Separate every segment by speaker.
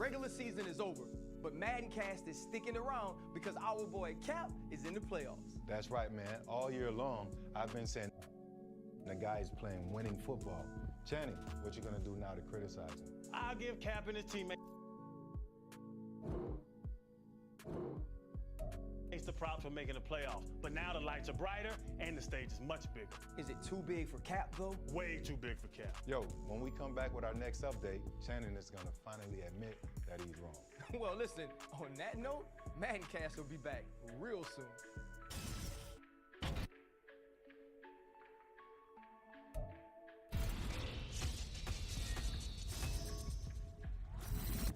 Speaker 1: Regular season is over, but Madden Cast is sticking around because our boy Cap is in the playoffs.
Speaker 2: That's right, man. All year long, I've been saying the guy is playing winning football. Channing, what you gonna do now to criticize him?
Speaker 3: I'll give Cap and his teammates the props for making the playoffs. But now the lights are brighter and the stage is much bigger.
Speaker 1: Is it too big for Cap, though?
Speaker 3: Way too big for Cap.
Speaker 2: Yo, when we come back with our next update, Channing is gonna finally admit that he's wrong.
Speaker 1: Well, listen, on that note, Madden Cast will be back real soon.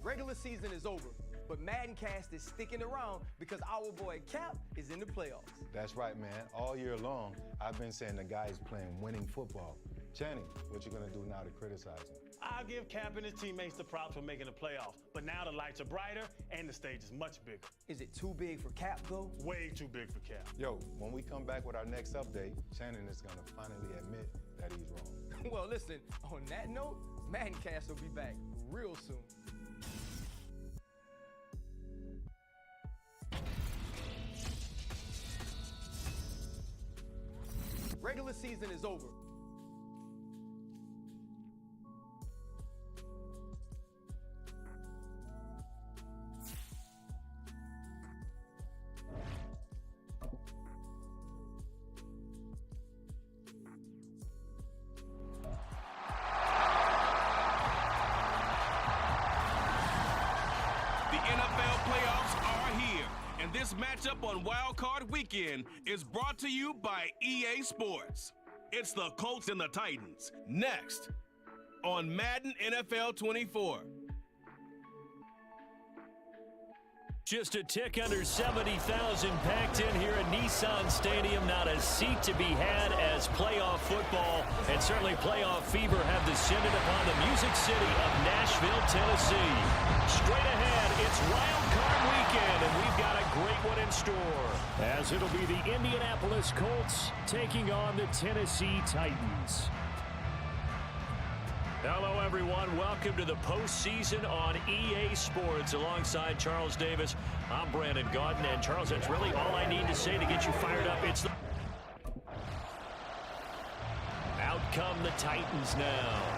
Speaker 1: Regular season is over, but Madden Cast is sticking around because our boy Cap is in the playoffs.
Speaker 2: That's right, man. All year long, I've been saying the guy is playing winning football. Channing, what you gonna do now to criticize him?
Speaker 3: I'll give Cap and his teammates the props for making the playoffs. But now the lights are brighter and the stage is much bigger.
Speaker 1: Is it too big for Cap, though?
Speaker 3: Way too big for Cap.
Speaker 2: Yo, when we come back with our next update, Channing is gonna finally admit that he's wrong.
Speaker 1: Well, listen, on that note, Madden Cast will be back real soon. Regular season is over.
Speaker 4: This matchup on Wild Card Weekend is brought to you by EA Sports. It's the Colts and the Titans. Next on Madden NFL 24.
Speaker 5: Just a tick under 70,000 packed in here at Nissan Stadium. Not a seat to be had as playoff football and certainly playoff fever have descended upon the Music City of Nashville, Tennessee. Straight ahead, it's Wild Card Weekend, and we've got a great one in store. As it'll be the Indianapolis Colts taking on the Tennessee Titans. Hello, everyone. Welcome to the postseason on EA Sports. Alongside Charles Davis, I'm Brandon Gaudin. And, Charles, that's really all I need to say to get you fired up. It's the... Out come the Titans now.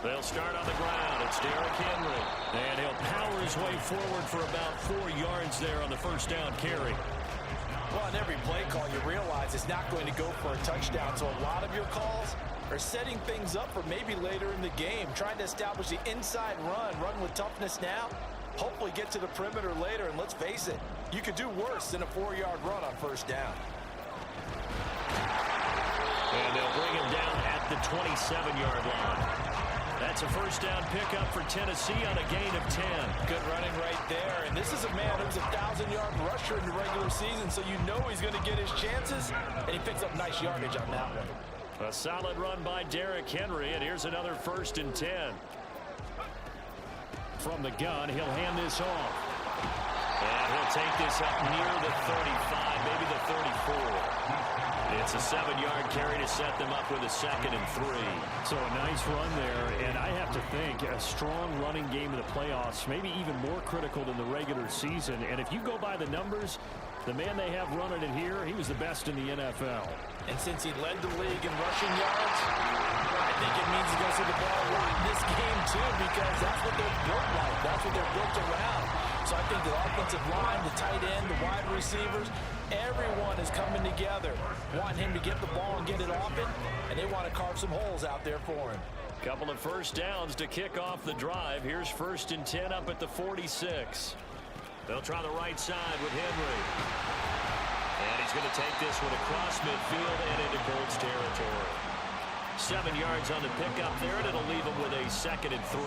Speaker 5: They'll start on the ground. It's Derrick Henry. And he'll power his way forward for about 4 yards there on the first down carry.
Speaker 6: Well, on every play call, you realize it's not going to go for a touchdown. So a lot of your calls are setting things up for maybe later in the game, trying to establish the inside run with toughness now, hopefully get to the perimeter later. And let's face it, you could do worse than a 4-yard run on first down.
Speaker 5: And they'll bring him down at the 27-yard line. That's a first down pickup for Tennessee on a gain of 10.
Speaker 6: Good running right there. And this is a man who's a 1,000-yard rusher in the regular season, so you know he's going to get his chances, and he picks up nice yardage on that one.
Speaker 5: A solid run by Derrick Henry, and here's another 1st and 10. From the gun, he'll hand this off. And he'll take this up near the 35, maybe the 34. It's a 7-yard carry to set them up with a 2nd and 3.
Speaker 7: So a nice run there, and I have to think a strong running game in the playoffs, maybe even more critical than the regular season. And if you go by the numbers, the man they have running it here, he was the best in the NFL.
Speaker 6: And since he led the league in rushing yards, I think it means he's going to see the ball a lot in this game too, because that's what they're built like. That's what they're built around. So I think the offensive line, the tight end, the wide receivers, everyone is coming together, wanting him to get the ball and get it off it, and they want to carve some holes out there for him.
Speaker 5: Couple of first downs to kick off the drive. Here's 1st and 10 up at the 46. They'll try the right side with Henry. And he's going to take this one across midfield and into Colts territory. 7 yards on the pickup there, and it'll leave him with a 2nd and 3.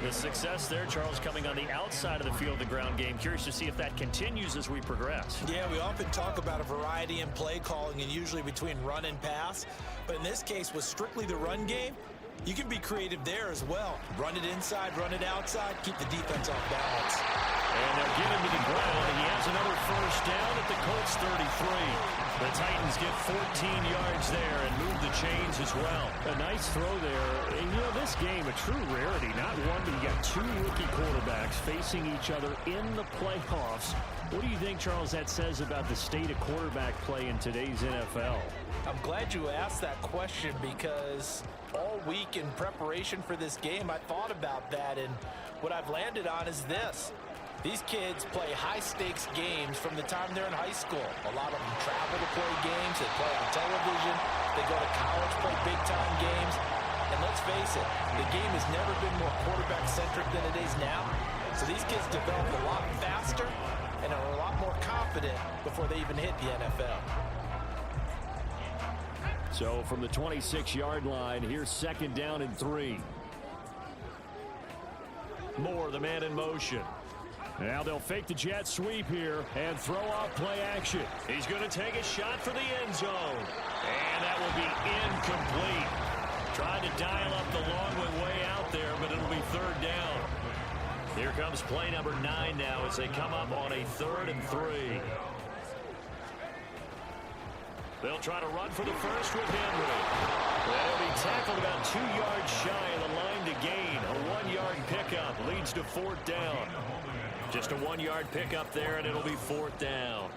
Speaker 5: The success there, Charles, coming on the outside of the field, the ground game. Curious to see if that continues as we progress.
Speaker 6: Yeah, we often talk about a variety in play calling and usually between run and pass. But in this case, with strictly the run game, you can be creative there as well. Run it inside, run it outside, keep the defense off balance.
Speaker 5: And they'll get him to the ground, and he has another first down at the Colts 33. The Titans get 14 yards there and move the chains as well.
Speaker 7: A nice throw there. And, you know, this game, a true rarity. Not one, but you got 2 rookie quarterbacks facing each other in the playoffs. What do you think, Charles, that says about the state of quarterback play in today's NFL?
Speaker 6: I'm glad you asked that question because all week in preparation for this game, I thought about that, and what I've landed on is this. These kids play high-stakes games from the time they're in high school. A lot of them travel to play games. They play on television. They go to college, play big-time games. And let's face it, the game has never been more quarterback-centric than it is now. So these kids develop a lot faster and are a lot more confident before they even hit the NFL.
Speaker 7: So from the 26-yard line, here's 2nd down and 3.
Speaker 5: Moore, the man in motion.
Speaker 7: Now they'll fake the jet sweep here and throw off play action.
Speaker 5: He's going to take a shot for the end zone. And that will be incomplete. Trying to dial up the long way out there, but it'll be 3rd down. Here comes play number 9 now as they come up on a 3rd and 3. They'll try to run for the first with Henry. They'll be tackled about 2 yards shy of the line to gain. A 1-yard pickup leads to 4th down. Just a 1-yard pickup there, and it'll be 4th down.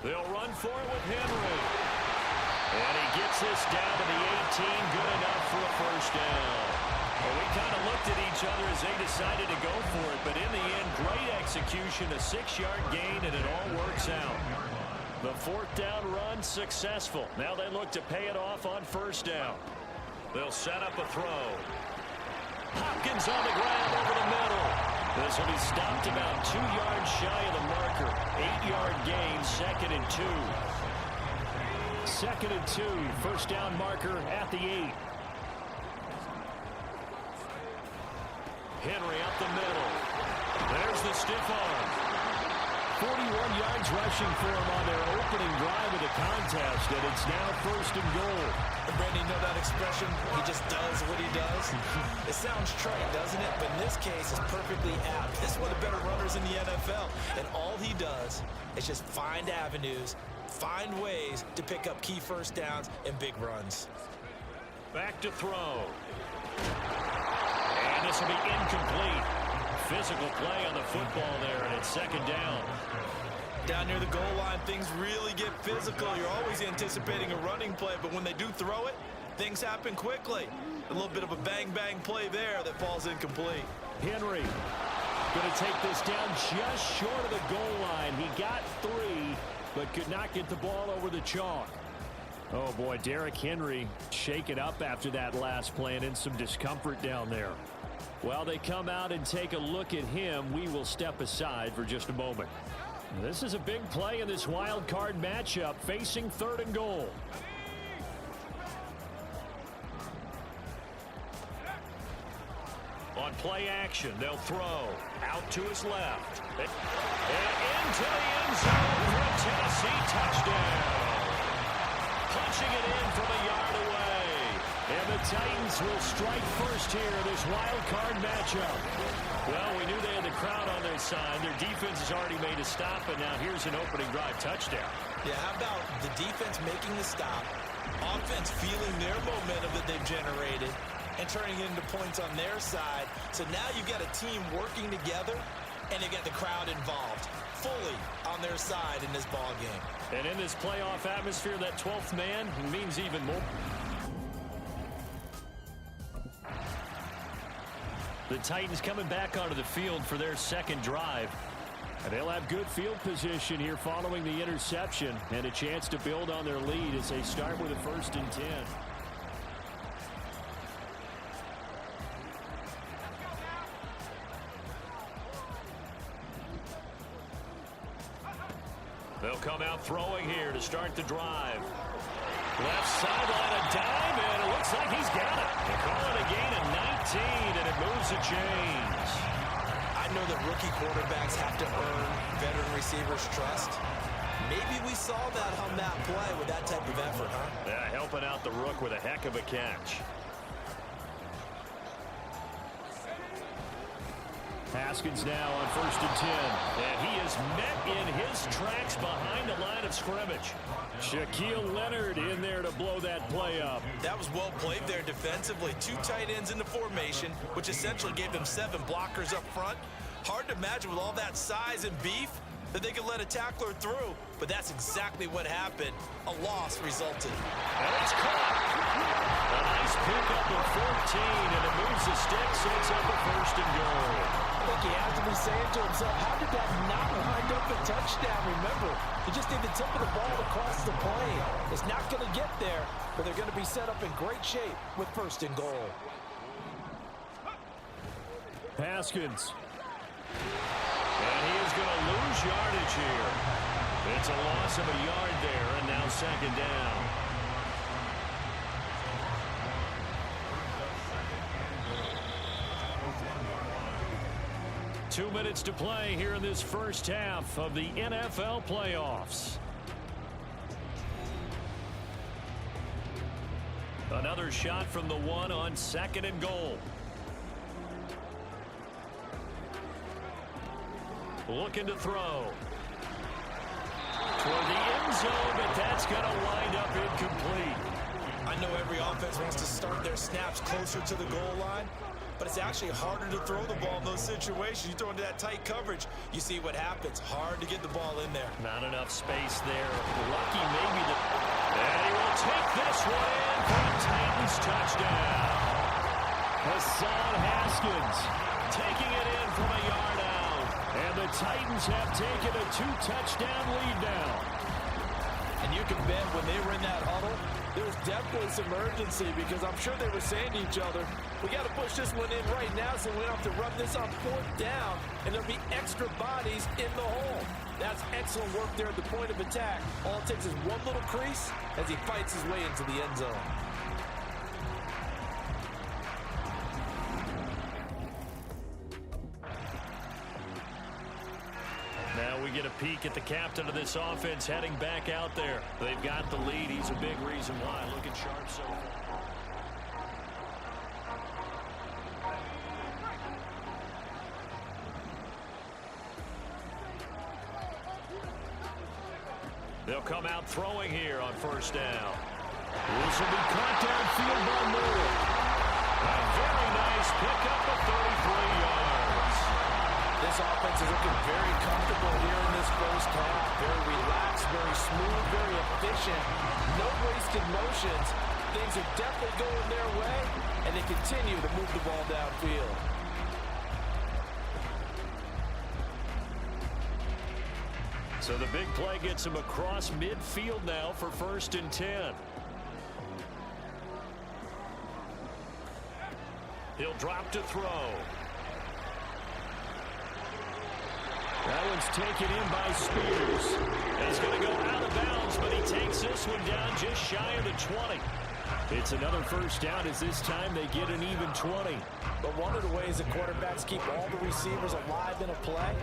Speaker 5: They'll run for it with Henry. And he gets this down to the 18, good enough for a first down. Well, we kind of looked at each other as they decided to go for it, but in the end, great execution, a 6-yard gain, and it all works out. The 4th down run successful. Now they look to pay it off on first down. They'll set up a throw. Hopkins on the ground over the middle. This will be stopped about 2 yards shy of the marker. 8-yard gain, 2nd and 2.
Speaker 7: 2nd and 2, first down marker at the 8.
Speaker 5: Henry up the middle. There's the stiff arm.
Speaker 7: 41 yards rushing for him on their opening drive of the contest, and it's now 1st and goal.
Speaker 6: And Brandon, you know that expression, he just does what he does? It sounds trite, doesn't it? But in this case, it's perfectly apt. This is one of the better runners in the NFL, and all he does is just find avenues, find ways to pick up key first downs and big runs.
Speaker 5: Back to throw. And this will be incomplete. Physical play on the football there, and it's 2nd down.
Speaker 6: Down near the goal line, things really get physical. You're always anticipating a running play, but when they do throw it, things happen quickly. A little bit of a bang-bang play there that falls incomplete.
Speaker 7: Henry going to take this down just short of the goal line. He got 3, but could not get the ball over the chalk. Oh, boy, Derrick Henry shaken up after that last play and in some discomfort down there. While they come out and take a look at him, we will step aside for just a moment. This is a big play in this wild card matchup, facing 3rd and goal.
Speaker 5: On play action, they'll throw out to his left. And into the end zone for a Tennessee touchdown. Punching it in from a yard away.
Speaker 7: And the Titans will strike first here in this wild card matchup.
Speaker 5: Well, we knew they had the crowd on their side. Their defense has already made a stop, and now here's an opening drive touchdown.
Speaker 6: Yeah, how about the defense making the stop, offense feeling their momentum that they've generated, and turning it into points on their side. So now you've got a team working together, and they got the crowd involved fully on their side in this ball game.
Speaker 5: And in this playoff atmosphere, that 12th man means even more.
Speaker 7: The Titans coming back onto the field for their 2nd drive. And they'll have good field position here following the interception and a chance to build on their lead as they start with a 1st and 10. They'll come out throwing here to start the drive. Left sideline, a dime, and it looks like he's got it. They call it a gain of 19, and it moves the chains.
Speaker 6: I know that rookie quarterbacks have to earn veteran receivers' trust. Maybe we saw that on that play with that type of effort, huh?
Speaker 7: Yeah, helping out the rook with a heck of a catch. Haskins now on 1st and 10. And he is met in his tracks behind the line of scrimmage. Shaquille Leonard in there to blow that play up.
Speaker 6: That was well played there defensively. 2 tight ends in the formation, which essentially gave them 7 blockers up front. Hard to imagine with all that size and beef that they could let a tackler through, but that's exactly what happened. A loss resulted.
Speaker 7: And it's caught. A nice pickup of 14, and it moves the stick, so it's up a 1st and goal.
Speaker 6: I think he has to be saying to himself, how did that not wind up a touchdown? Remember, he just did the tip of the ball across the plane. It's not going to get there, but they're going to be set up in great shape with 1st and goal.
Speaker 7: Haskins. And he is going to lose yardage here. It's a loss of a yard there, and now 2nd down. Two minutes to play here in this first half of the NFL playoffs. Another shot from the 1 on 2nd and goal. Looking to throw. Toward the end zone, but that's going to wind up incomplete.
Speaker 6: I know every offense wants to start their snaps closer to the goal line, but it's actually harder to throw the ball in those situations. You throw into that tight coverage, you see what happens. Hard to get the ball in there.
Speaker 7: Not enough space there. Lucky maybe. And he will take this one in for a Titans touchdown. Hassan Haskins taking it in from a yard out. And the Titans have taken a 2-touchdown lead now.
Speaker 6: And you can bet when they were in that huddle, there was definitely some urgency because I'm sure they were saying to each other, we got to push this one in right now so we don't have to run this on 4th down, and there'll be extra bodies in the hole. That's excellent work there at the point of attack. All it takes is one little crease as he fights his way into the end zone.
Speaker 7: Now we get a peek at the captain of this offense heading back out there. They've got the lead. He's a big reason why. Looking sharp so far. They'll come out throwing here on 1st down. This will be caught downfield by Moore. A very nice pickup of 33 yards.
Speaker 6: This offense is looking very comfortable here in this first half. Very relaxed, very smooth, very efficient. No wasted motions. Things are definitely going their way, and they continue to move the ball downfield.
Speaker 7: So the big play gets him across midfield now for 1st and 10. He'll drop to throw. That one's taken in by Spears. He's going to go out of bounds, but he takes this one down just shy of the 20. It's another 1st down as this time they get an even 20.
Speaker 6: But one of the ways that quarterbacks keep all the receivers alive in a play,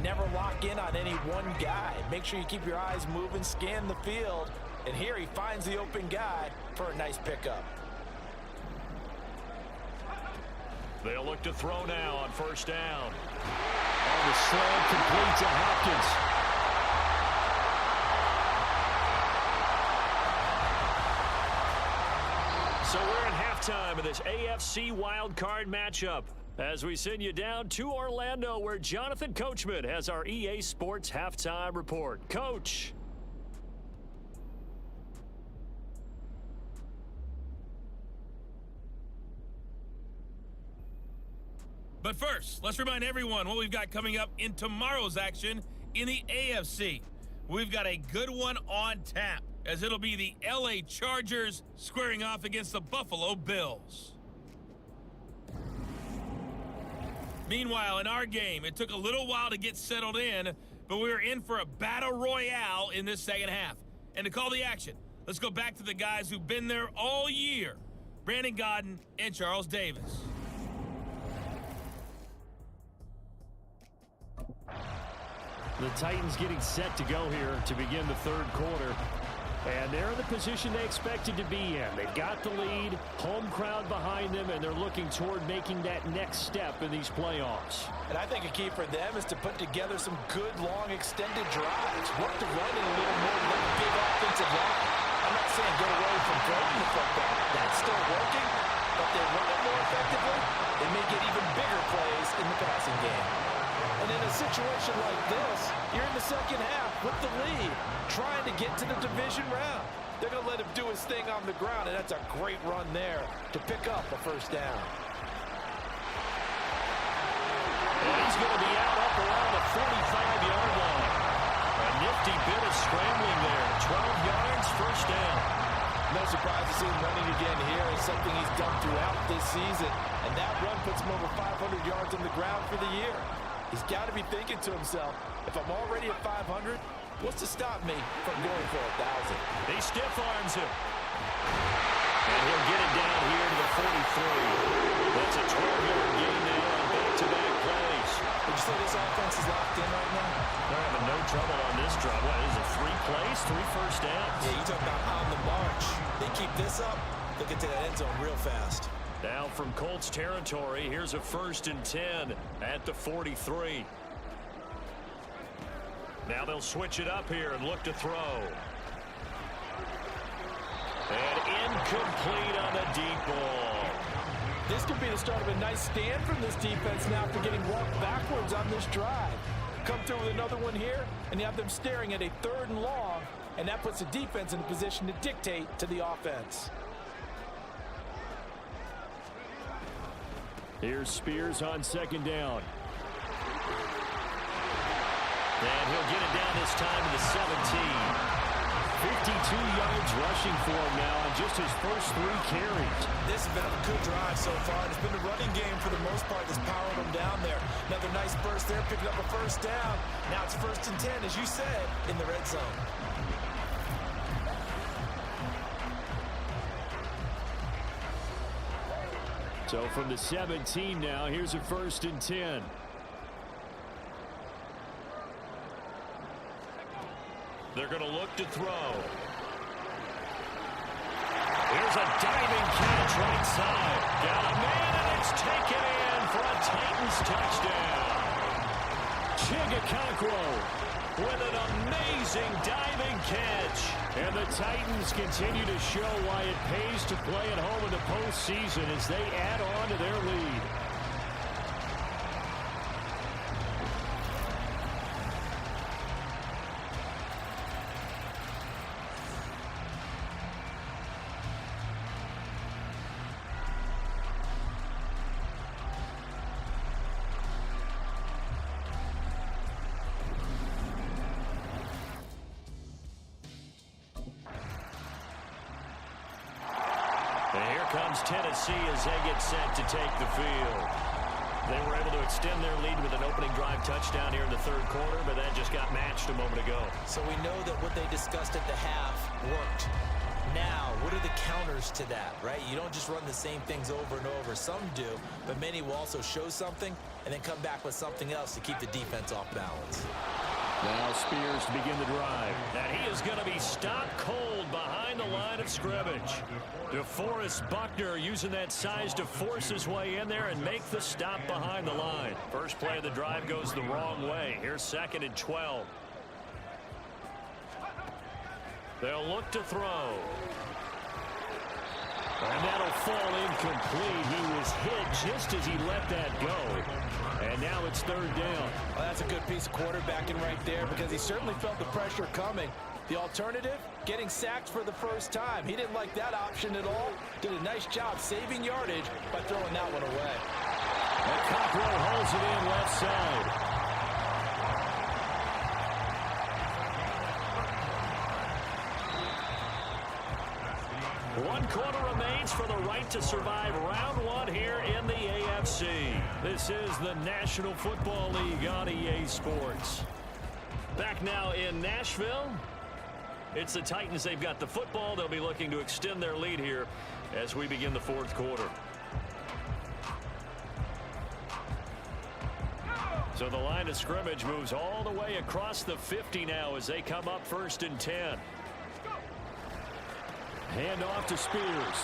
Speaker 6: never lock in on any one guy. Make sure you keep your eyes moving, scan the field. And here he finds the open guy for a nice pickup.
Speaker 7: They'll look to throw now on 1st down. Oh, the slam complete to Hopkins. So we're in halftime of this AFC wildcard matchup as we send you down to Orlando where Jonathan Coachman has our EA Sports halftime report. Coach.
Speaker 8: But first, let's remind everyone what we've got coming up in tomorrow's action in the AFC. We've got a good one on tap, as it'll be the LA Chargers squaring off against the Buffalo Bills. Meanwhile, in our game, it took a little while to get settled in, but we were in for a battle royale in this second half. And to call the action, let's go back to the guys who've been there all year, Brandon Gaudin and Charles Davis.
Speaker 7: The Titans getting set to go here to begin the third quarter. And they're in the position they expected to be in. They've got the lead, home crowd behind them, and they're looking toward making that next step in these playoffs.
Speaker 6: And I think a key for them is to put together some good, long, extended drives. Work the run in a little more than a big offensive line. I'm not saying get away from throwing the football. That's still working, but they run it more effectively. They may get even bigger plays in the passing game. And in a situation like this, you're in the second half with the lead, trying to get to the division round. They're going to let him do his thing on the ground, and that's a great run there to pick up a first down.
Speaker 7: And he's going to be out up around the 45-yard line. A nifty bit of scrambling there. 12 yards, first down.
Speaker 6: No surprise to see him running again here. It's something he's done throughout this season, and that run puts him over 500 yards on the ground for the year. He's got to be thinking to himself, if I'm already at 500, what's to stop me from going for 1,000?
Speaker 7: He stiff arms him. And he'll get it down here to the 43. That's a 12-yard gain now on back-to-back plays.
Speaker 6: Would you say this offense is locked in right now?
Speaker 7: They're having no trouble on this drive. What is it, 3 plays, 3 first downs?
Speaker 6: Yeah, you talk about on the march. They keep this up, they'll get to that end zone real fast.
Speaker 7: Now from Colts territory, here's a 1st and 10 at the 43. Now they'll switch it up here and look to throw. And incomplete on the deep ball.
Speaker 6: This could be the start of a nice stand from this defense now after getting walked backwards on this drive. Come through with another one here, and you have them staring at a 3rd and long, and that puts the defense in a position to dictate to the offense.
Speaker 7: Here's Spears on 2nd down. And he'll get it down this time to the 17. 52 yards rushing for him now on just his first 3 carries.
Speaker 6: This has been a good drive so far. It's been the running game for the most part that's powered them down there. Another nice burst there, picking up a first down. Now it's 1st and 10, as you said, in the red zone.
Speaker 7: So from the 17 now, here's a 1st and 10. They're going to look to throw. Here's a diving catch right side. Got a man, and it's taken in for a Titans touchdown. Chigakakro with an amazing diving catch. And the Titans continue to show why it pays to play at home in the postseason as they add on to their lead. Comes Tennessee as they get set to take the field. They were able to extend their lead with an opening drive touchdown here in the 3rd quarter, but that just got matched a moment ago.
Speaker 6: So we know that what they discussed at the half worked. Now, what are the counters to that, right? You don't just run the same things over and over. Some do, but many will also show something and then come back with something else to keep the defense off balance.
Speaker 7: Now Spears to begin the drive. And he is going to be stopped cold behind the line of scrimmage. DeForest Buckner using that size to force his way in there and make the stop behind the line. First play of the drive goes the wrong way. Here's 2nd and 12. They'll look to throw. And that'll fall incomplete. He was hit just as he let that go. And now it's 3rd down.
Speaker 6: Well, that's a good piece of quarterbacking right there because he certainly felt the pressure coming. The alternative, getting sacked for the first time. He didn't like that option at all. Did a nice job saving yardage by throwing that one away.
Speaker 5: And Cockrell holds it in left side. One quarter remains for the right to survive round one here in the AFC. This is the National Football League on EA Sports. Back now in Nashville. It's the Titans. They've got the football. They'll be looking to extend their lead here as we begin the fourth quarter. So the line of scrimmage moves all the way across the 50 now as they come up 1st and 10. Hand off to Spears.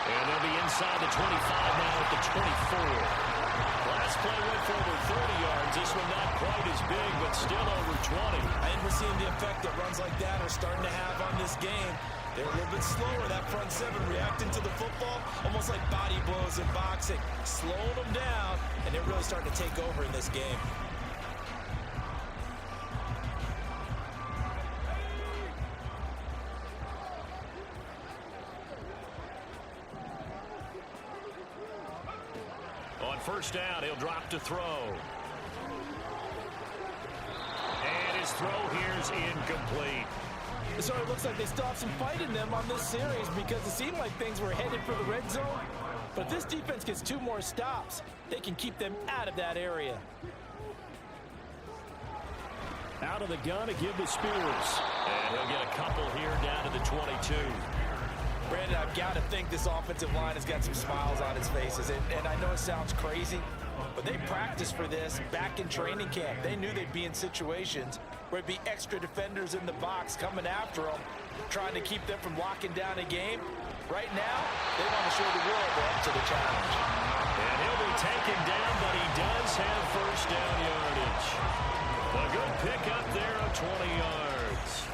Speaker 5: And they'll be inside the 25 now at the 24. Last play went for over 30 yards. This one not quite as big, but still over 20.
Speaker 6: I think we're seeing the effect that runs like that are starting to have on this game. They're a little bit slower, that front seven, reacting to the football, almost like body blows in boxing. Slowing them down, and they're really starting to take over in this game.
Speaker 5: On first down, he'll drop to throw. And his throw here's incomplete.
Speaker 6: It sort of looks like they still have some fight in them on this series because it seemed like things were headed for the red zone. But if this defense gets 2 more stops, they can keep them out of that area.
Speaker 5: Out of the gun to give to Spears. And he'll get a couple here down to the 22.
Speaker 6: Brandon, I've got to think this offensive line has got some smiles on its faces. And I know it sounds crazy, but they practiced for this back in training camp. They knew they'd be in situations where it'd be extra defenders in the box coming after them, trying to keep them from locking down a game. Right now, they want to show the world they're up to the challenge.
Speaker 5: And he'll be taken down, but he does have first down yardage. A good pickup there of 20 yards.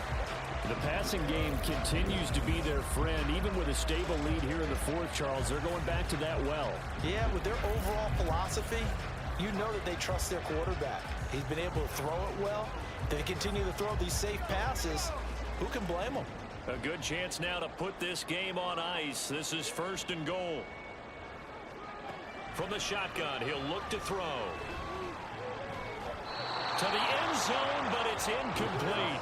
Speaker 5: The passing game continues to be their friend. Even with a stable lead here in the fourth, Charles, they're going back to that well.
Speaker 6: Yeah, with their overall philosophy, you know that they trust their quarterback. He's been able to throw it well. They continue to throw these safe passes. Who can blame them?
Speaker 5: A good chance now to put this game on ice. This is 1st and goal. From the shotgun, he'll look to throw. To the end zone, but it's incomplete.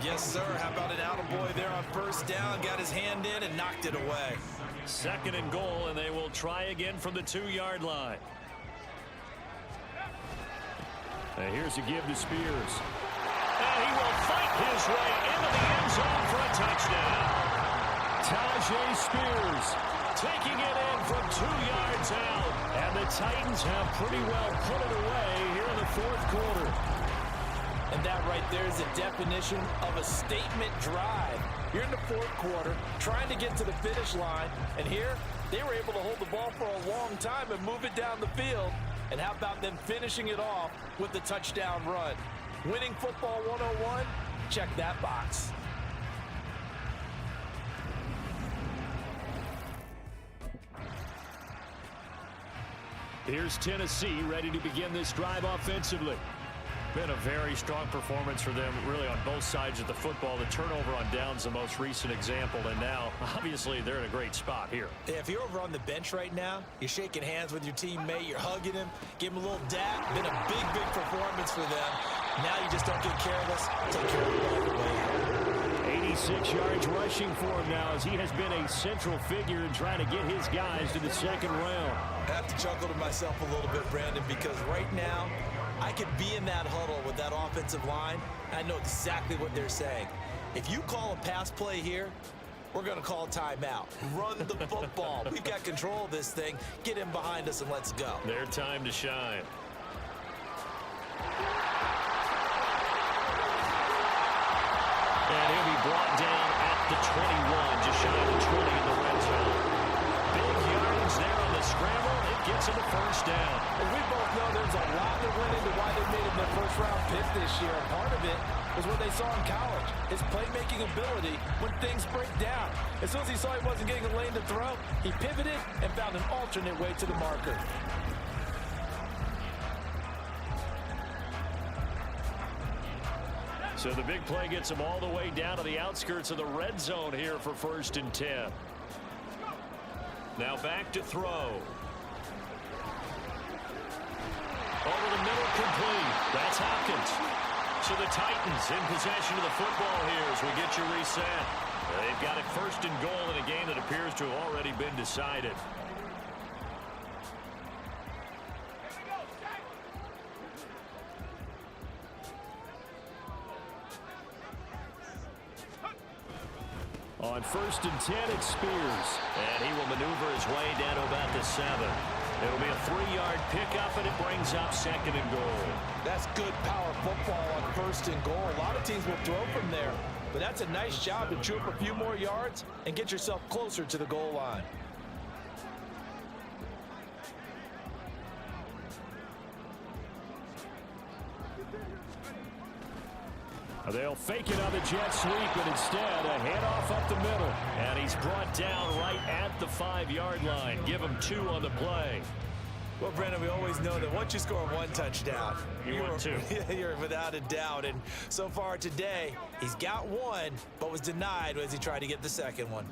Speaker 6: Yes, sir. How about an attaboy there on first down? Got his hand in and knocked it away.
Speaker 5: 2nd and goal, and they will try again from the 2-yard line. And here's a give to Spears. And he will fight his way into the end zone for a touchdown. Tajay Spears taking it in from 2 yards out. And the Titans have pretty well put it away here in the fourth quarter.
Speaker 6: And that right there is the definition of a statement drive. You're in the fourth quarter, trying to get to the finish line, and here they were able to hold the ball for a long time and move it down the field. And how about them finishing it off with the touchdown run? Winning football 101, check that box.
Speaker 5: Here's Tennessee ready to begin this drive offensively. Been a very strong performance for them, really, on both sides of the football. The turnover on downs, the most recent example, and now, obviously, they're in a great spot here.
Speaker 6: Yeah, if you're over on the bench right now, you're shaking hands with your teammate, you're hugging him, give him a little dap. Been a big, big performance for them. Now you just don't get careless. Take care of it all the way.
Speaker 5: 86 yards rushing for him now as he has been a central figure in trying to get his guys to the second round.
Speaker 6: I have to chuckle to myself a little bit, Brandon, because right now, I could be in that huddle with that offensive line, and I know exactly what they're saying. If you call a pass play here, we're going to call timeout. Run the football. We've got control of this thing. Get in behind us and let's go.
Speaker 5: Their time to shine. And he'll be brought down at the 21, just shy of the 20 in the red zone. Big yardage there on the scramble. It gets him a first down.
Speaker 6: And we both know there's a lot that went into why they made him their first-round pick this year. Part of it was what they saw in college, his playmaking ability when things break down. As soon as he saw he wasn't getting a lane to throw, he pivoted and found an alternate way to the marker.
Speaker 5: So the big play gets him all the way down to the outskirts of the red zone here for 1st and 10. Now back to throw. Over the middle, complete. That's Hopkins. So the Titans in possession of the football here as we get you reset. They've got it 1st and goal in a game that appears to have already been decided. On 1st and 10, it's Spears. And he will maneuver his way down to about the 7. It'll be a 3-yard pickup, and it brings up 2nd and goal.
Speaker 6: That's good power football on 1st and goal. A lot of teams will throw from there, but that's a nice job to chew up a few more yards and get yourself closer to the goal line.
Speaker 7: They'll fake it on the jet sweep, but instead a handoff up the middle.
Speaker 5: And he's brought down right at the 5-yard line. Give him 2 on the play.
Speaker 6: Well, Brendan, we always know that once you score 1 touchdown, you're without a doubt. And so far today, he's got 1, but was denied as he tried to get the 2nd one.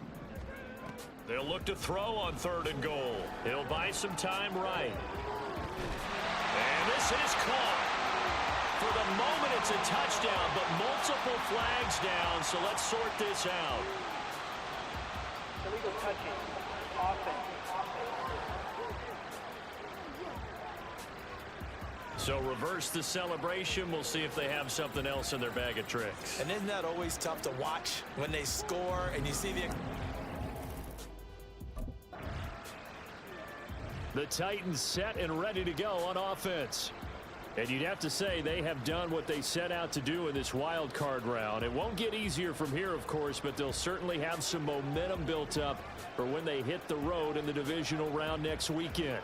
Speaker 5: They'll look to throw on 3rd and goal. He'll buy some time right. And this is caught. For the moment, it's a touchdown, but multiple flags down, so let's sort this out.
Speaker 9: Illegal touching. Offense.
Speaker 5: So reverse the celebration. We'll see if they have something else in their bag of tricks.
Speaker 6: And isn't that always tough to watch when they score and you see
Speaker 7: The Titans set and ready to go on offense. And you'd have to say they have done what they set out to do in this wild card round. It won't get easier from here, of course, but they'll certainly have some momentum built up for when they hit the road in the divisional round next weekend.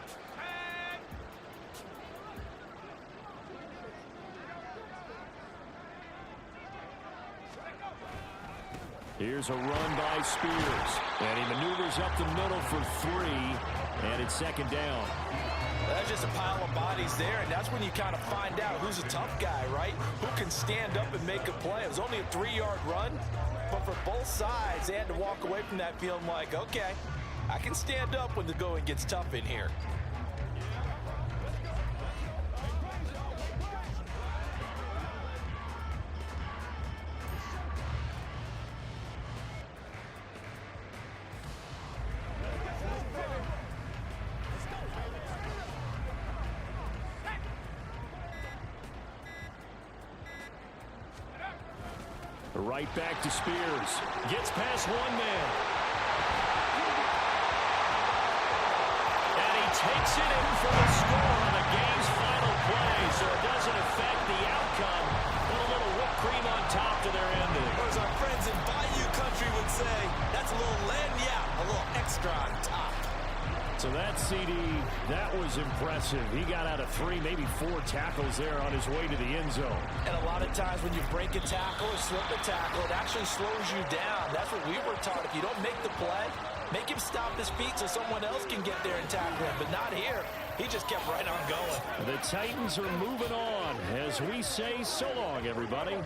Speaker 7: Here's a run by Spears. And he maneuvers up the middle for 3, and it's 2nd down.
Speaker 6: That's just a pile of bodies there, and that's when you kind of find out who's a tough guy, right? Who can stand up and make a play. It was only a 3-yard run, but for both sides, they had to walk away from that feeling like, okay, I can stand up when the going gets tough in here.
Speaker 7: Right back to Spears. Gets past 1 man.
Speaker 5: And he takes it in for the score on the game's final play, so it doesn't affect the outcome. Put a little whipped cream on top to their ending.
Speaker 6: Or as our friends in Bayou Country would say, that's a little lagniappe, a little extra on top.
Speaker 7: So that CD, that was impressive. He got out of 3, maybe 4 tackles there on his way to the end zone.
Speaker 6: And a lot of times when you break a tackle or slip a tackle, it actually slows you down. That's what we were taught. If you don't make the play, make him stop his feet so someone else can get there and tackle him. But not here. He just kept right on going.
Speaker 7: The Titans are moving on as we say so long, everybody.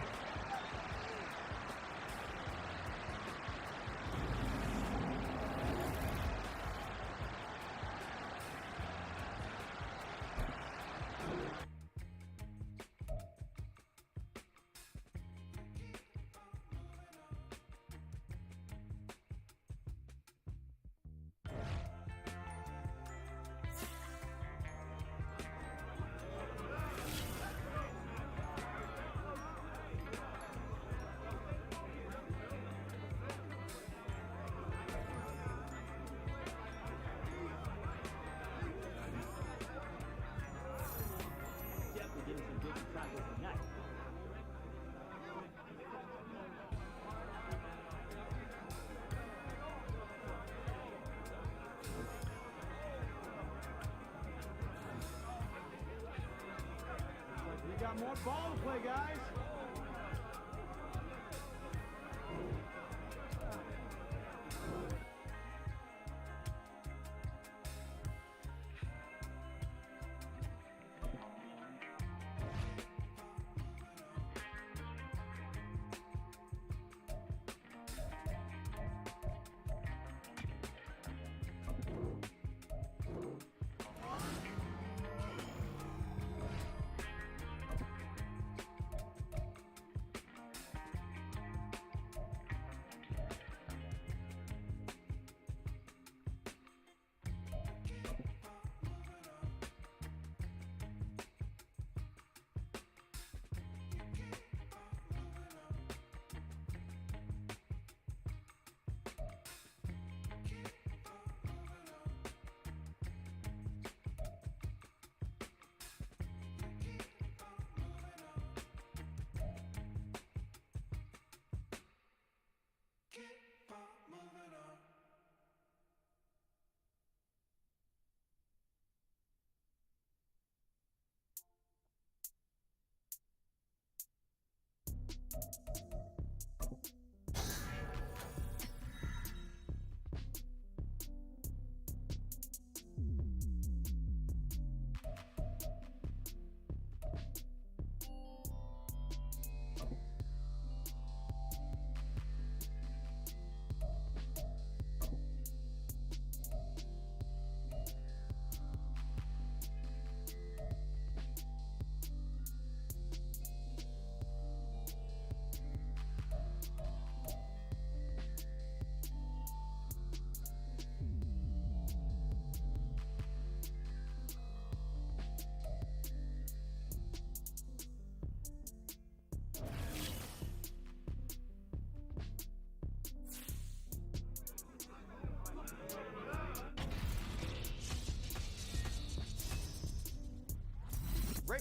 Speaker 1: Got more ball to play, guys.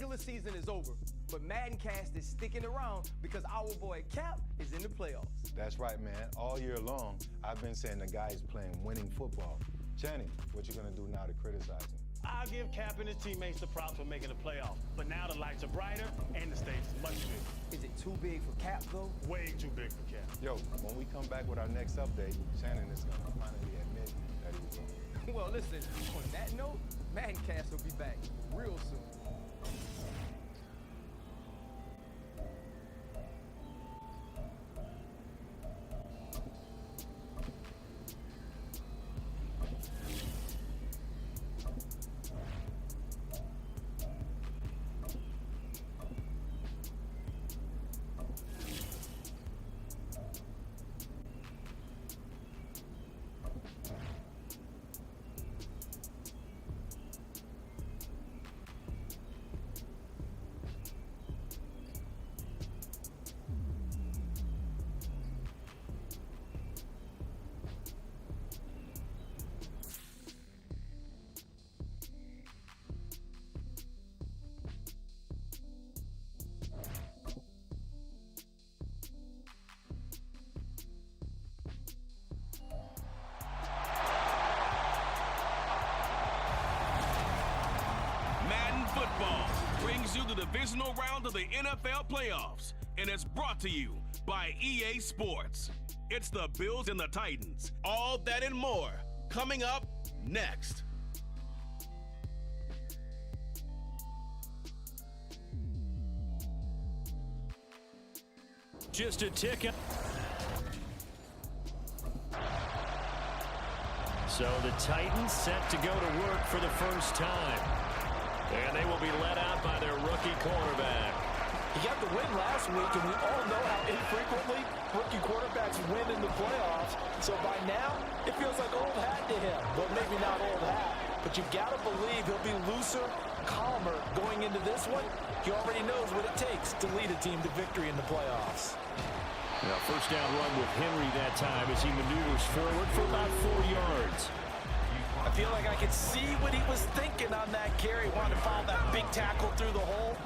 Speaker 1: regular season is over, but Madden Cast is sticking around because our boy Cap is in the playoffs.
Speaker 2: That's right, man. All year long, I've been saying the guy's playing winning football. Channing, what you gonna do now to criticize him?
Speaker 3: I'll give Cap and his teammates the props for making the playoffs. But now the lights are brighter and the stage is much bigger.
Speaker 1: Is it too big for Cap, though?
Speaker 3: Way too big for Cap.
Speaker 2: Yo, when we come back with our next update, Channing is gonna finally admit that he was wrong.
Speaker 1: Well, listen, on that note, Madden Cast will be back real soon.
Speaker 4: Football brings you the divisional round of the NFL playoffs, and it's brought to you by EA Sports. It's the Bills and the Titans. All that and more coming up next.
Speaker 5: Just a tick. So the Titans set to go to work for the first time. And they will be led out by their rookie quarterback.
Speaker 6: He got the win last week, and we all know how infrequently rookie quarterbacks win in the playoffs. So by now, it feels like old hat to him. Well, maybe not old hat, but you've got to believe he'll be looser, calmer going into this one. He already knows what it takes to lead a team to victory in the playoffs.
Speaker 5: Now, first down run with Henry that time as he maneuvers forward for about 4 yards.
Speaker 6: I feel like I could see what he was thinking on that carry. Wanted to follow that big tackle through the hole.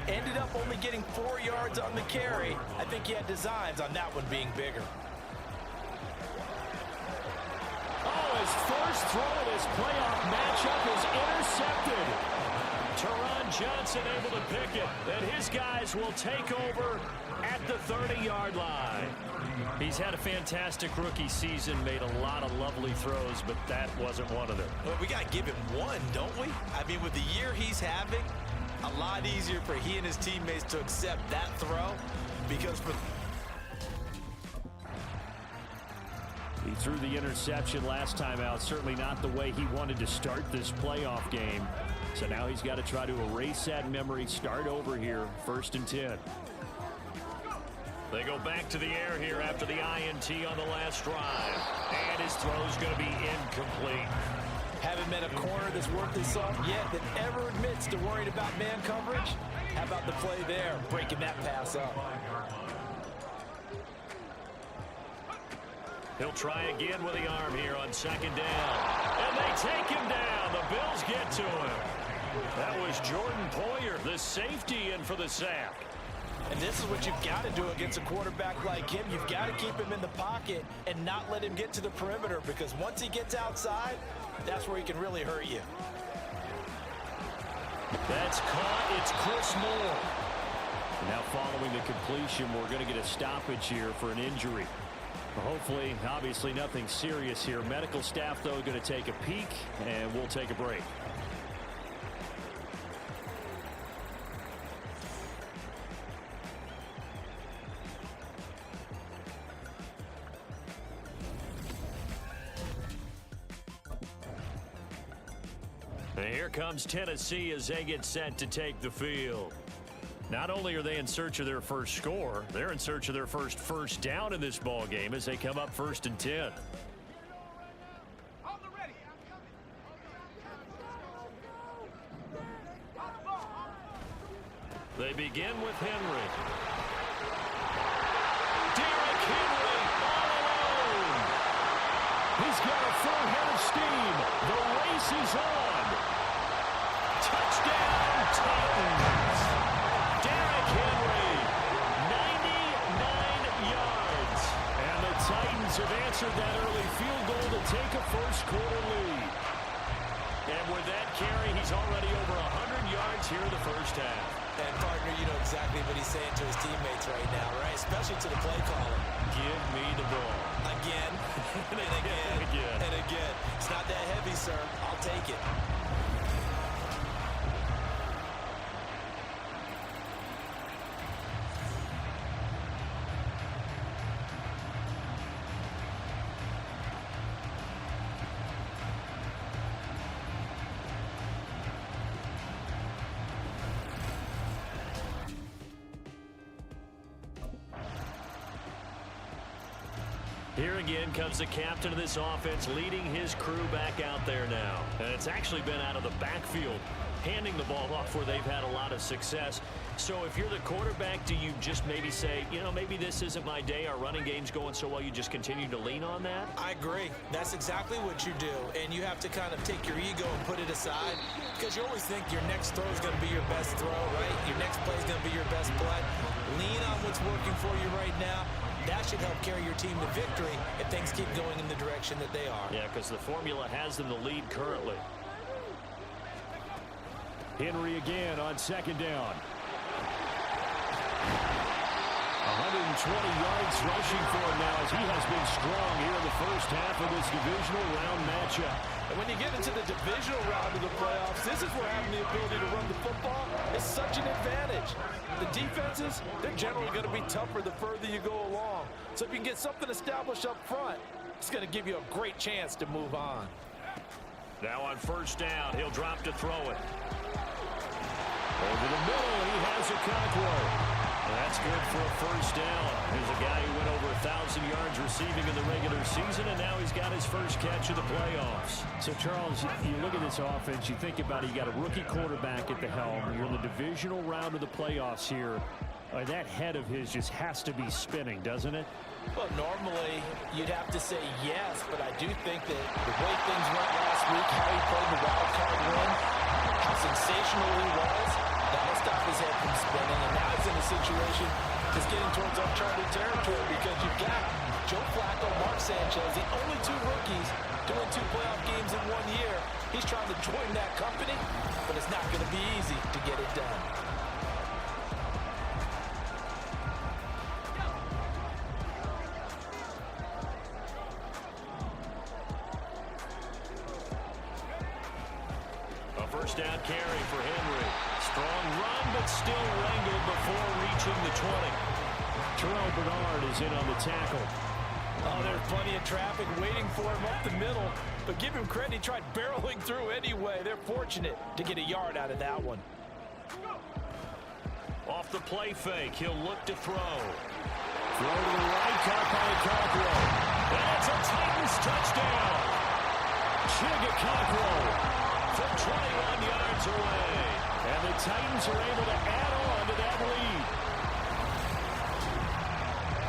Speaker 6: Ended up only getting 4 yards on the carry. I think he had designs on that one being bigger.
Speaker 5: Oh, his first throw of this playoff matchup is intercepted. Teron Johnson able to pick it. And his guys will take over at the 30-yard line. He's had a fantastic rookie season, made a lot of lovely throws, but that wasn't one of them.
Speaker 6: Well, we got to give him one, don't we? I mean, with the year he's having, a lot easier for he and his teammates to accept that throw because for...
Speaker 5: He threw the interception last time out, certainly not the way he wanted to start this playoff game. So now he's got to try to erase that memory, start over here, 1st and 10. They go back to the air here after the INT on the last drive. And his throw's going to be incomplete.
Speaker 6: Haven't met a corner that's worth his salt yet that ever admits to worrying about man coverage. How about the play there, breaking that pass up?
Speaker 5: He'll try again with the arm here on 2nd down. And they take him down. The Bills get to him. That was Jordan Poyer, the safety, in for the sack.
Speaker 6: And this is what you've got to do against a quarterback like him. You've got to keep him in the pocket and not let him get to the perimeter, because once he gets outside, that's where he can really hurt you.
Speaker 5: That's caught. It's Chris Moore. Now following the completion, we're going to get a stoppage here for an injury. Hopefully, obviously nothing serious here. Medical staff, though, going to take a peek, and we'll take a break. And here comes Tennessee as they get set to take the field. Not only are they in search of their first score, they're in search of their first down in this ball game as they come up 1st and 10. They begin with Henry. Derrick Henry all alone. He's got a full head of steam. The race is on. Touchdown, Titans.
Speaker 7: have answered that early field goal to take a first-quarter lead. And with that carry, he's already over 100 yards here in the first half.
Speaker 6: And, partner, you know exactly what he's saying to his teammates right now, right? Especially to the play caller.
Speaker 7: Give me the ball.
Speaker 6: Again, and again, and again. It's not that heavy, sir. I'll take it.
Speaker 5: Here again comes the captain of this offense, leading his crew back out there now. And it's actually been out of the backfield, handing the ball off where they've had a lot of success. So if you're the quarterback, do you just maybe say, you know, maybe this isn't my day, our running game's going so well, you just continue to lean on that?
Speaker 6: I agree. That's exactly what you do. And you have to kind of take your ego and put it aside, because you always think your next throw is going to be your best throw, right? Your next play is going to be your best play. Lean on what's working for you right now. That should help carry your team to victory if things keep going in the direction that they are.
Speaker 5: Yeah, because the formula has them the lead currently.
Speaker 7: Henry again on second down. 120 yards rushing for him now as he has been strong here in the first half of this divisional round matchup.
Speaker 6: And when you get into the divisional round of the playoffs, this is where having the ability to run the football is such an advantage. The defenses, they're generally going to be tougher the further you go along. So if you can get something established up front, it's going to give you a great chance to move on.
Speaker 5: Now on first down, he'll drop to throw it. Over the middle, he has a Conqueror. That's good for a first down. Here's a guy who went over 1,000 yards receiving in the regular season, and now he's got his first catch of the playoffs.
Speaker 7: So, Charles, you look at this offense, you think about it, you got a rookie quarterback at the helm. You're in the divisional round of the playoffs here. That head of his just has to be spinning, doesn't it?
Speaker 6: Well, normally you'd have to say yes, but I do think that the way things went last week, how he played the wild card win, how sensational he was, that'll stop his head from spinning. And now he's in a situation that's getting towards uncharted territory because you've got Joe Flacco, Mark Sanchez, the only two rookies doing 2 playoff games in 1 year. He's trying to join that company, but it's not going to be easy to get it done.
Speaker 5: First down carry for Henry. Strong run, but still wrangled before reaching the 20.
Speaker 7: Terrell Bernard is in on the tackle.
Speaker 6: Oh, there's plenty of traffic waiting for him up the middle. But give him credit, he tried barreling through anyway. They're fortunate to get a yard out of that one.
Speaker 5: Off the play fake, he'll look to throw.
Speaker 7: Throw to the right, caught by Conqueror.
Speaker 5: That's a Titans touchdown.
Speaker 7: Chigga Conqueror
Speaker 5: from 21 yards away.
Speaker 7: And the Titans are able to add on to that lead.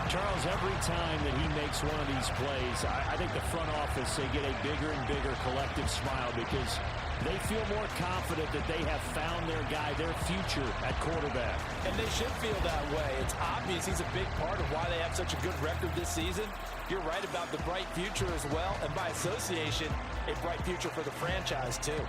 Speaker 7: Charles, every time that he makes one of these plays, I think the front office, they get a bigger and bigger collective smile because they feel more confident that they have found their guy, their future at quarterback.
Speaker 6: And they should feel that way. It's obvious he's a big part of why they have such a good record this season. You're right about the bright future as well, and by association, a bright future for the franchise too.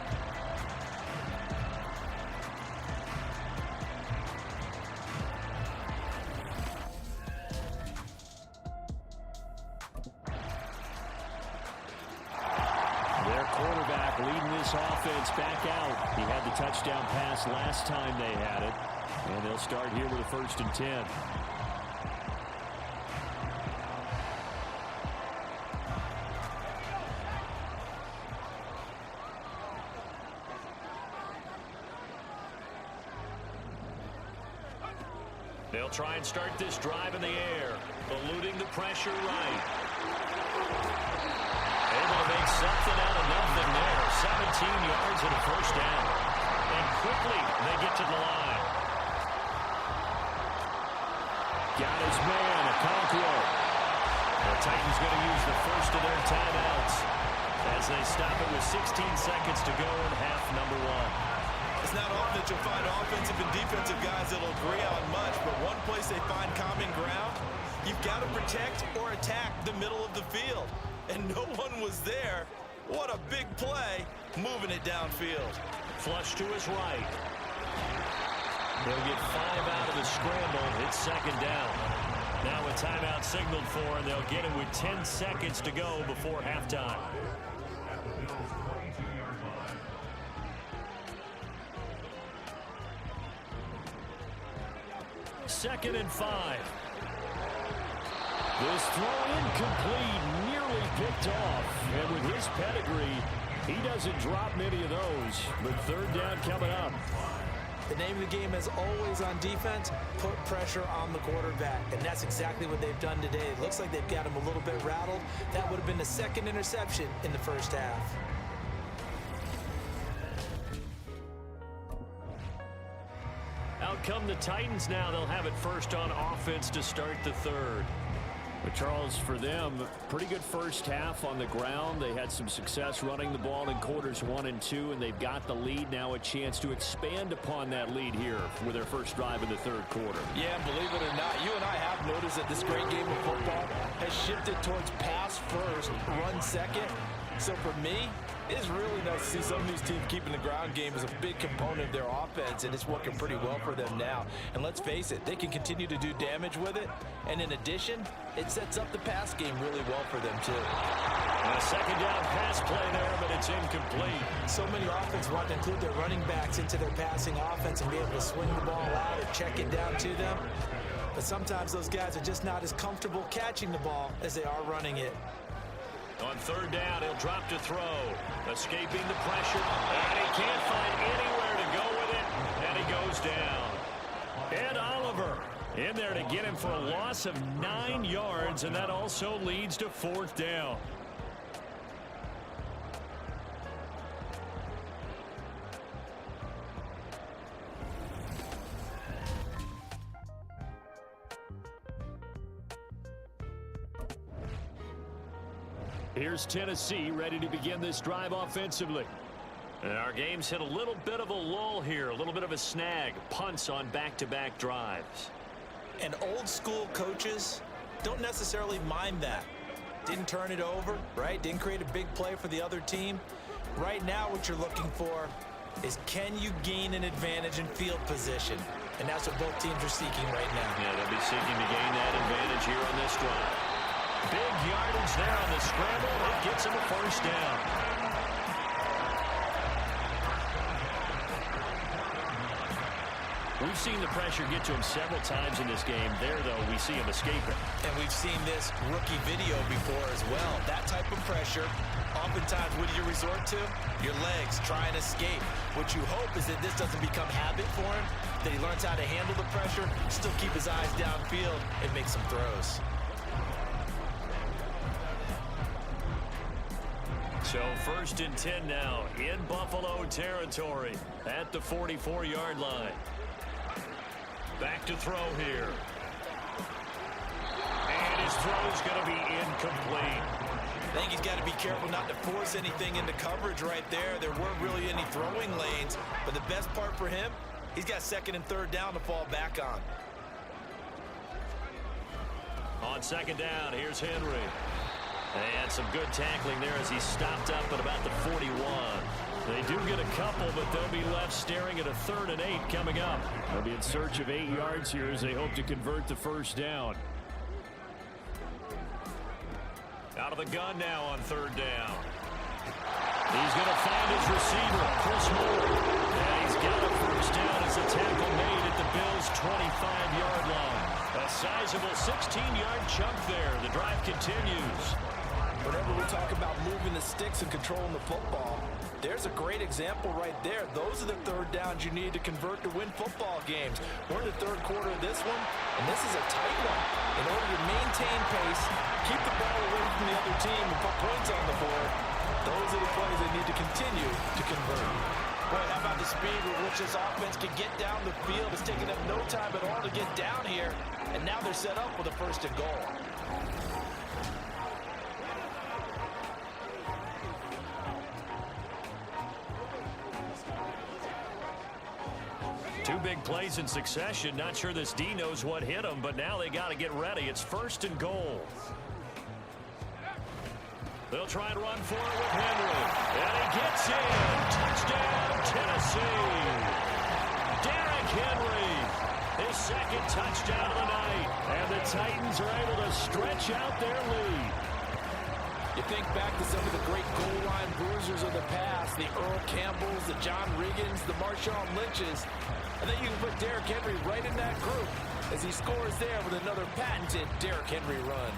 Speaker 7: Their quarterback leading this offense back out. He had the touchdown pass last time they had it, and they'll start here with a 1st and 10.
Speaker 5: They'll try and start this drive in the air, eluding the pressure right. Able to make something out of nothing there. 17 yards and a first down. And quickly they get to the line.
Speaker 7: Got his man, a Conqueror.
Speaker 5: The Titans going to use the first of their timeouts as they stop it with 16 seconds to go in half number 1.
Speaker 10: It's not often that you'll find offensive and defensive guys that'll agree on much, but one place they find common ground,
Speaker 6: You've got to protect or attack the middle of the field. And no one was there. What a big play, moving it downfield.
Speaker 5: Flush to his right. They'll get 5 out of the scramble. It's second down. Now a timeout signaled for, and they'll get it with 10 seconds to go before halftime. Second and 5. This throw incomplete, nearly picked off. And with his pedigree, he doesn't drop many of those. But third down coming up.
Speaker 6: The name of the game, as always on defense, put pressure on the quarterback. And that's exactly what they've done today. It looks like they've got him a little bit rattled. That would have been the second interception in the first half.
Speaker 5: Out come the Titans now. They'll have it first on offense to start the third. But Charles, for them, pretty good first half on the ground. They had some success running the ball in quarters 1 and 2, and they've got the lead now, a chance to expand upon that lead here with their first drive in the third quarter.
Speaker 6: Yeah, and believe it or not, you and I have noticed that this great game of football has shifted towards pass first, run second. So for me, it's really nice to see some of these teams keeping the ground game as a big component of their offense, and it's working pretty well for them now. And let's face it, they can continue to do damage with it. And in addition, it sets up the pass game really well for them, too.
Speaker 5: A second down pass play there, but it's incomplete.
Speaker 6: So many offenses want to include their running backs into their passing offense and be able to swing the ball out or check it down to them. But sometimes those guys are just not as comfortable catching the ball as they are running it.
Speaker 5: On third down, he'll drop to throw. Escaping the pressure, and he can't find anywhere to go with it, and he goes down. Ed Oliver in there to get him for a loss of 9 yards, and that also leads to fourth down. Here's Tennessee ready to begin this drive offensively. And our game's hit a little bit of a lull here, a little bit of a snag. Punts on back-to-back drives.
Speaker 6: And old school coaches don't necessarily mind that. Didn't turn it over, right? Didn't create a big play for the other team. Right now what you're looking for is, can you gain an advantage in field position? And that's what both teams are seeking right now.
Speaker 5: Yeah, they'll be seeking to gain that advantage here on this drive. Big yardage there on the scramble. It gets him a first down. We've seen the pressure get to him several times in this game. There, though, we see him escape it.
Speaker 6: And we've seen this rookie video before as well. That type of pressure, oftentimes, what do you resort to? Your legs, try and escape. What you hope is that this doesn't become habit for him, that he learns how to handle the pressure, still keep his eyes downfield, and make some throws.
Speaker 5: So first and 10 now in Buffalo territory at the 44-yard line. Back to throw here. And his throw's going to be incomplete.
Speaker 6: I think he's got to be careful not to force anything into coverage right there. There weren't really any throwing lanes, but the best part for him, he's got second and third down to fall back on.
Speaker 5: On second down, here's Henry. And some good tackling there as he stopped up at about the 41. They do get a couple, but they'll be left staring at a 3rd and 8 coming up. They'll be in search of 8 yards here as they hope to convert the first down. Out of the gun now on third down. He's going to find his receiver, Chris Moore. And he's got a first down as a tackle made at the Bills' 25-yard line. A sizable 16-yard chunk there. The drive continues.
Speaker 6: Whenever we talk about moving the sticks and controlling the football, there's a great example right there. Those are the third downs you need to convert to win football games. We're in the third quarter of this one, and this is a tight one. In order to maintain pace, keep the ball away from the other team, and put points on the board, those are the plays they need to continue to convert. Boy, how about the speed with which this offense can get down the field? It's taking them no time at all to get down here, and now they're set up with a first and goal.
Speaker 5: Two big plays in succession. Not sure this D knows what hit him, but now they got to get ready. It's 1st and goal. They'll try and run for it with Henry. And he gets in. Touchdown, Tennessee. Derrick Henry, his 2nd touchdown of the night. And the Titans are able to stretch out their lead.
Speaker 6: You think back to some of the great goal line bruisers of the past, the Earl Campbells, the John Riggins, the Marshawn Lynches. I think you can put Derrick Henry right in that group as he scores there with another patented Derrick Henry run.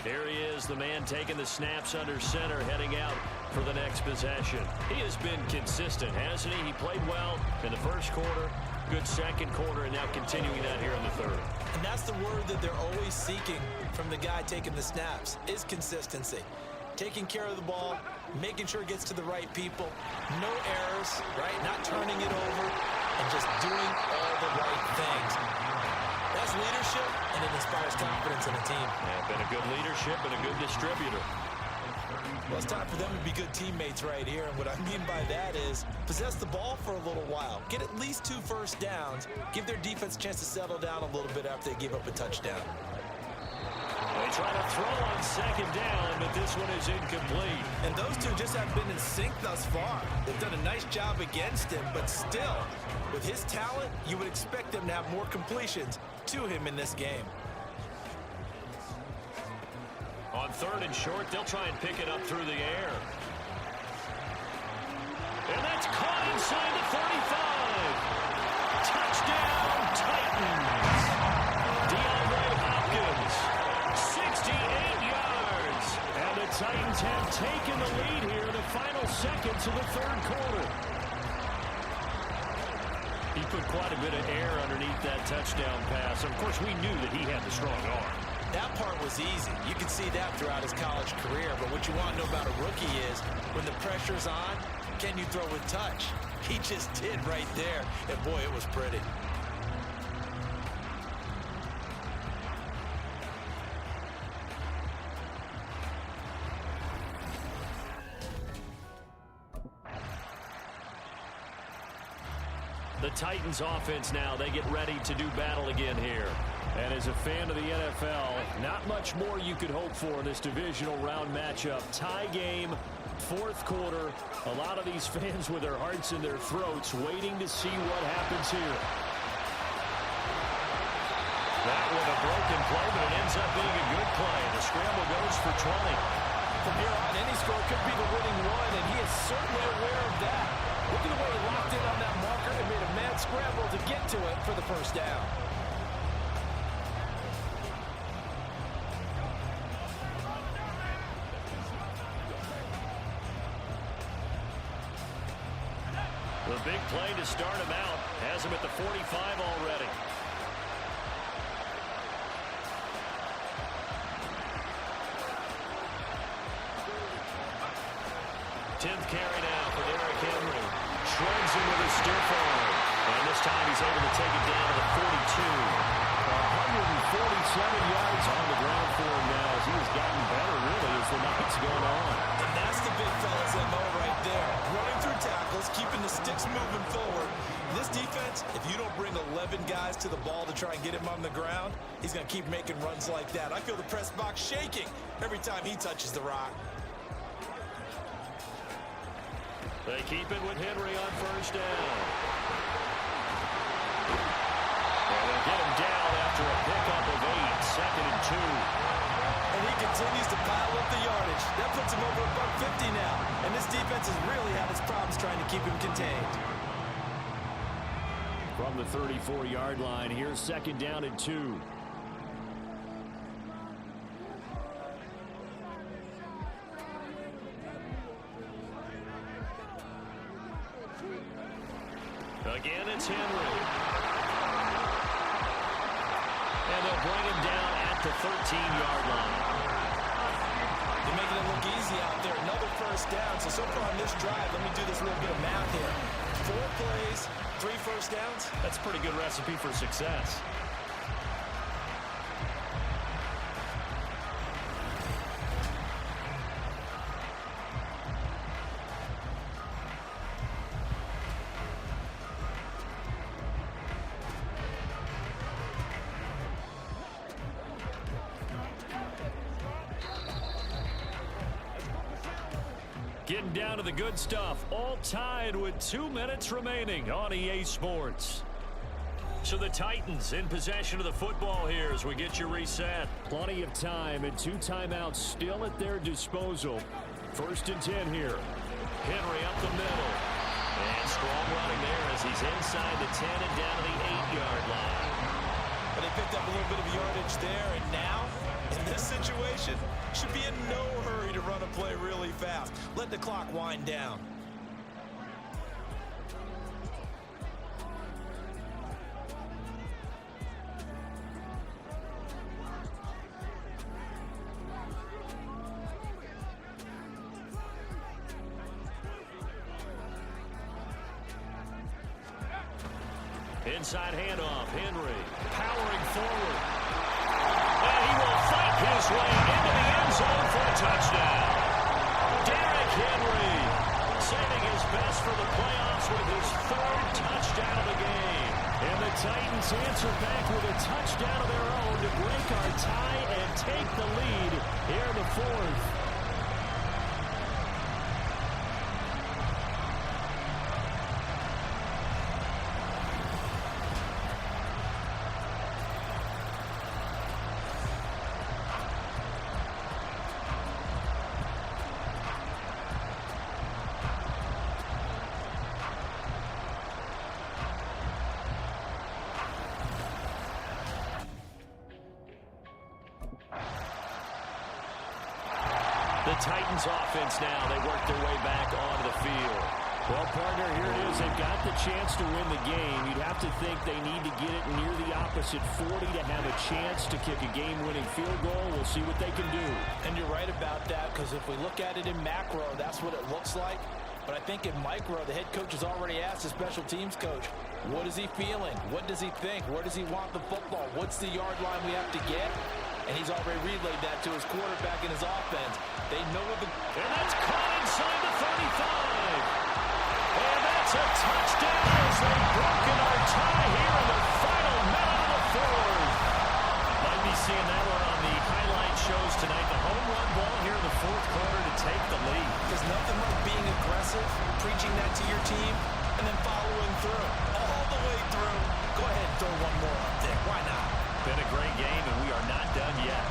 Speaker 5: Here he is, the man taking the snaps under center, heading out for the next possession. He has been consistent, hasn't he? He played well in the 1st quarter, good 2nd quarter, and now continuing that here in the 3rd.
Speaker 6: And that's the word that they're always seeking from the guy taking the snaps, is consistency. Taking care of the ball, making sure it gets to the right people, no errors, right? Not turning it over, and just doing all the right things. That's leadership, and it inspires confidence in a team.
Speaker 5: Yeah, been a good leadership and a good distributor.
Speaker 6: Well, it's time for them to be good teammates right here, and what I mean by that is possess the ball for a little while, get at least 2 first downs, give their defense a chance to settle down a little bit after they give up a touchdown.
Speaker 5: They try to throw on 2nd down, but this one is incomplete.
Speaker 6: And those two just have been in sync thus far. They've done a nice job against him, but still, with his talent, you would expect them to have more completions to him in this game.
Speaker 5: On 3rd and short, they'll try and pick it up through the air. And that's caught inside the 35. Touchdown, Titans. DeAndre Hopkins, 68 yards. And the Titans have taken the lead here in the final seconds of the 3rd quarter. He put quite a bit of air underneath that touchdown pass. Of course, we knew that he had the strong arm.
Speaker 6: That part was easy. You can see that throughout his college career. But what you want to know about a rookie is when the pressure's on, can you throw with touch? He just did right there. And boy, it was pretty.
Speaker 5: The Titans offense now, they get ready to do battle again here.
Speaker 7: And as a fan of the NFL, not much more you could hope for in this divisional round matchup. Tie game, 4th quarter. A lot of these fans with their hearts in their throats waiting to see what happens here.
Speaker 5: That with a broken play, but it ends up being a good play. The scramble goes for 20.
Speaker 6: From here on, any score could be the winning one, and he is certainly aware of that. Look at the way he locked in on that marker and made a mad scramble to get to it for the 1st down.
Speaker 5: The big play to start him out has him at the 45 already. 10th carry now for Derrick Henry. Shreds him with a stiff arm. And this time he's able to take it down to the 42.
Speaker 7: 147 yards on the ground for him now as he has gotten better, really, as the night's gone on.
Speaker 6: And that's the big fella's MO right there. Running through tackles, keeping the sticks moving forward. This defense, if you don't bring 11 guys to the ball to try and get him on the ground, he's going to keep making runs like that. I feel the press box shaking every time he touches the rock.
Speaker 5: They keep it with Henry on 1st down. And they'll get him down after a pickup of 8, 2nd and 2.
Speaker 6: And he continues to pile up the yardage. That puts him over $150 now. And this defense has really had its problems trying to keep him contained.
Speaker 7: From the 34-yard line, here's 2nd down and 2.
Speaker 5: Again, it's Henry. And they'll bring him down at the 13-yard line.
Speaker 6: They're making it look easy out there. Another 1st down. So far on this drive, let me do this little bit of math here. 4 plays, 3 1st downs.
Speaker 5: That's a pretty good recipe for success. Getting down to the good stuff. All tied with 2 minutes remaining on EA Sports. So the Titans in possession of the football here as we get you reset. Plenty of time and 2 timeouts still at their disposal. 1st and 10 here. Henry up the middle. And strong running there as he's inside the 10 and down to the 8-yard line.
Speaker 6: But they picked up a little bit of yardage there, and now, in this situation, should be in no hurry to run a play really fast. Let the clock wind down.
Speaker 5: Inside handoff, Henry powering forward. And he will fight his way into the end zone for a touchdown. Derrick Henry saving his best for the playoffs with his 3rd touchdown of the game. And the Titans answer back with a touchdown of their own to break our tie and take the lead here in the 4th. The Titans offense now, they work their way back onto the field. Well, partner, here it is. They've got the chance to win the game. You'd have to think they need to get it near the opposite 40 to have a chance to kick a game-winning field goal. We'll see what they can do.
Speaker 6: And you're right about that, because if we look at it in macro, that's what it looks like. But I think in micro, the head coach has already asked the special teams coach, what is he feeling? What does he think? Where does he want the football? What's the yard line we have to get? And he's already relayed that to his quarterback and his offense. They know what the...
Speaker 5: And that's caught inside the 35. And that's a touchdown as they've broken our tie here in the final minute of the 4th. Might be seeing that one on the highlight shows tonight. The home run ball here in the 4th quarter to take the lead.
Speaker 6: There's nothing like being aggressive, preaching that to your team, and then following through. All the way through. Go ahead and throw one more up there. Why not?
Speaker 5: Been a great game, and we are not done yet.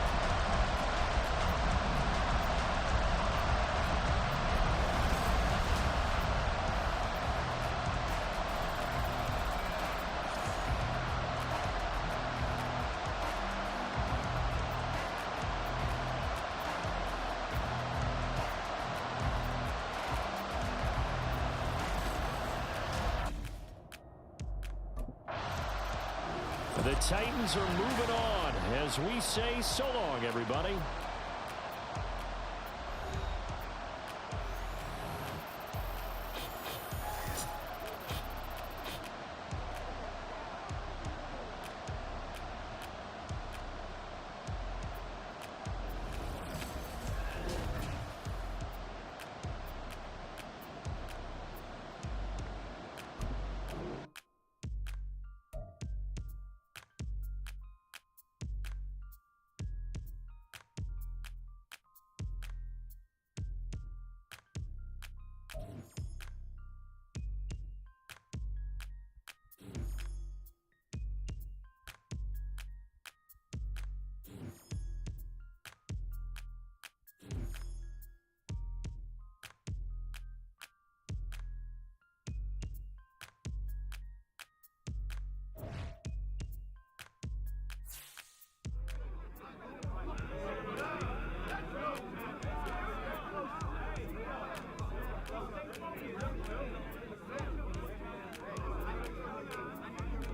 Speaker 5: The Titans are moving on as we say so long, everybody.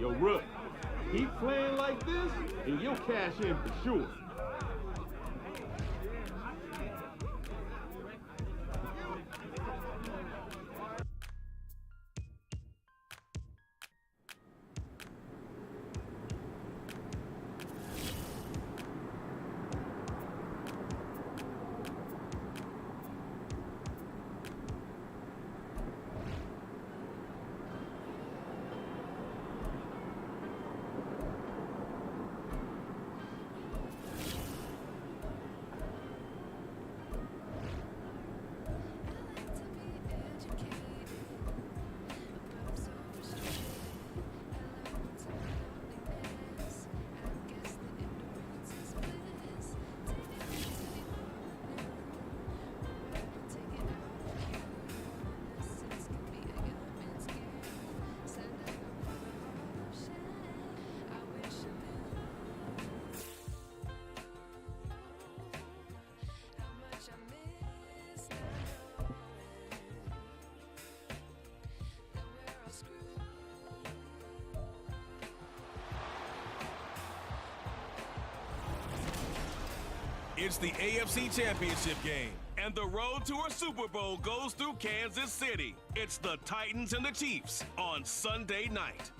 Speaker 10: Yo, Rook, keep playing like this, and you'll cash in for sure.
Speaker 4: It's the AFC Championship game, and the road to a Super Bowl goes through Kansas City. It's the Titans and the Chiefs on Sunday night.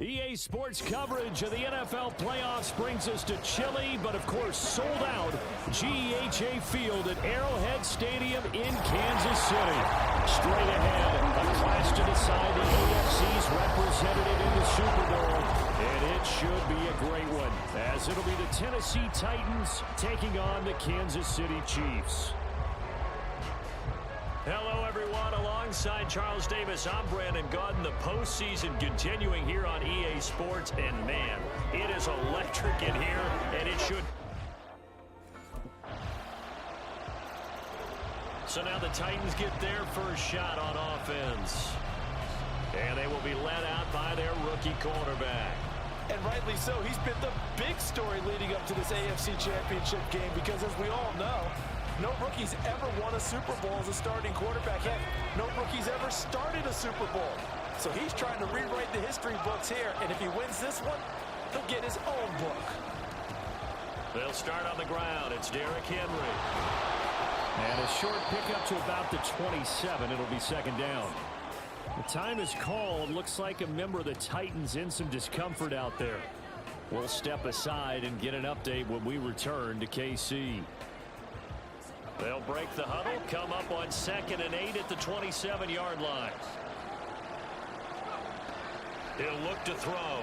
Speaker 5: EA Sports coverage of the NFL playoffs brings us to chilly, but of course sold out GEHA Field at Arrowhead Stadium in Kansas City. Straight ahead, a clash to decide the AFC's representative in the Super Bowl, and it should be a great one, as it'll be the Tennessee Titans taking on the Kansas City Chiefs. Hello, everyone. Alongside Charles Davis, I'm Brandon Gaudin. The postseason continuing here on EA Sports. And, man, it is electric in here, and it should. So now the Titans get their first shot on offense. And they will be led out by their rookie quarterback.
Speaker 6: And rightly so. He's been the big story leading up to this AFC Championship game because, as we all know, no rookie's ever won a Super Bowl as a starting quarterback. Heck, no rookie's ever started a Super Bowl. So he's trying to rewrite the history books here, and if he wins this one, he'll get his own book.
Speaker 5: They'll start on the ground. It's Derrick Henry. And a short pickup to about the 27. It'll be second down. The time is called. Looks like a member of the Titans in some discomfort out there. We'll step aside and get an update when we return to KC. They'll break the huddle, come up on 2nd and 8 at the 27-yard line. He'll look to throw.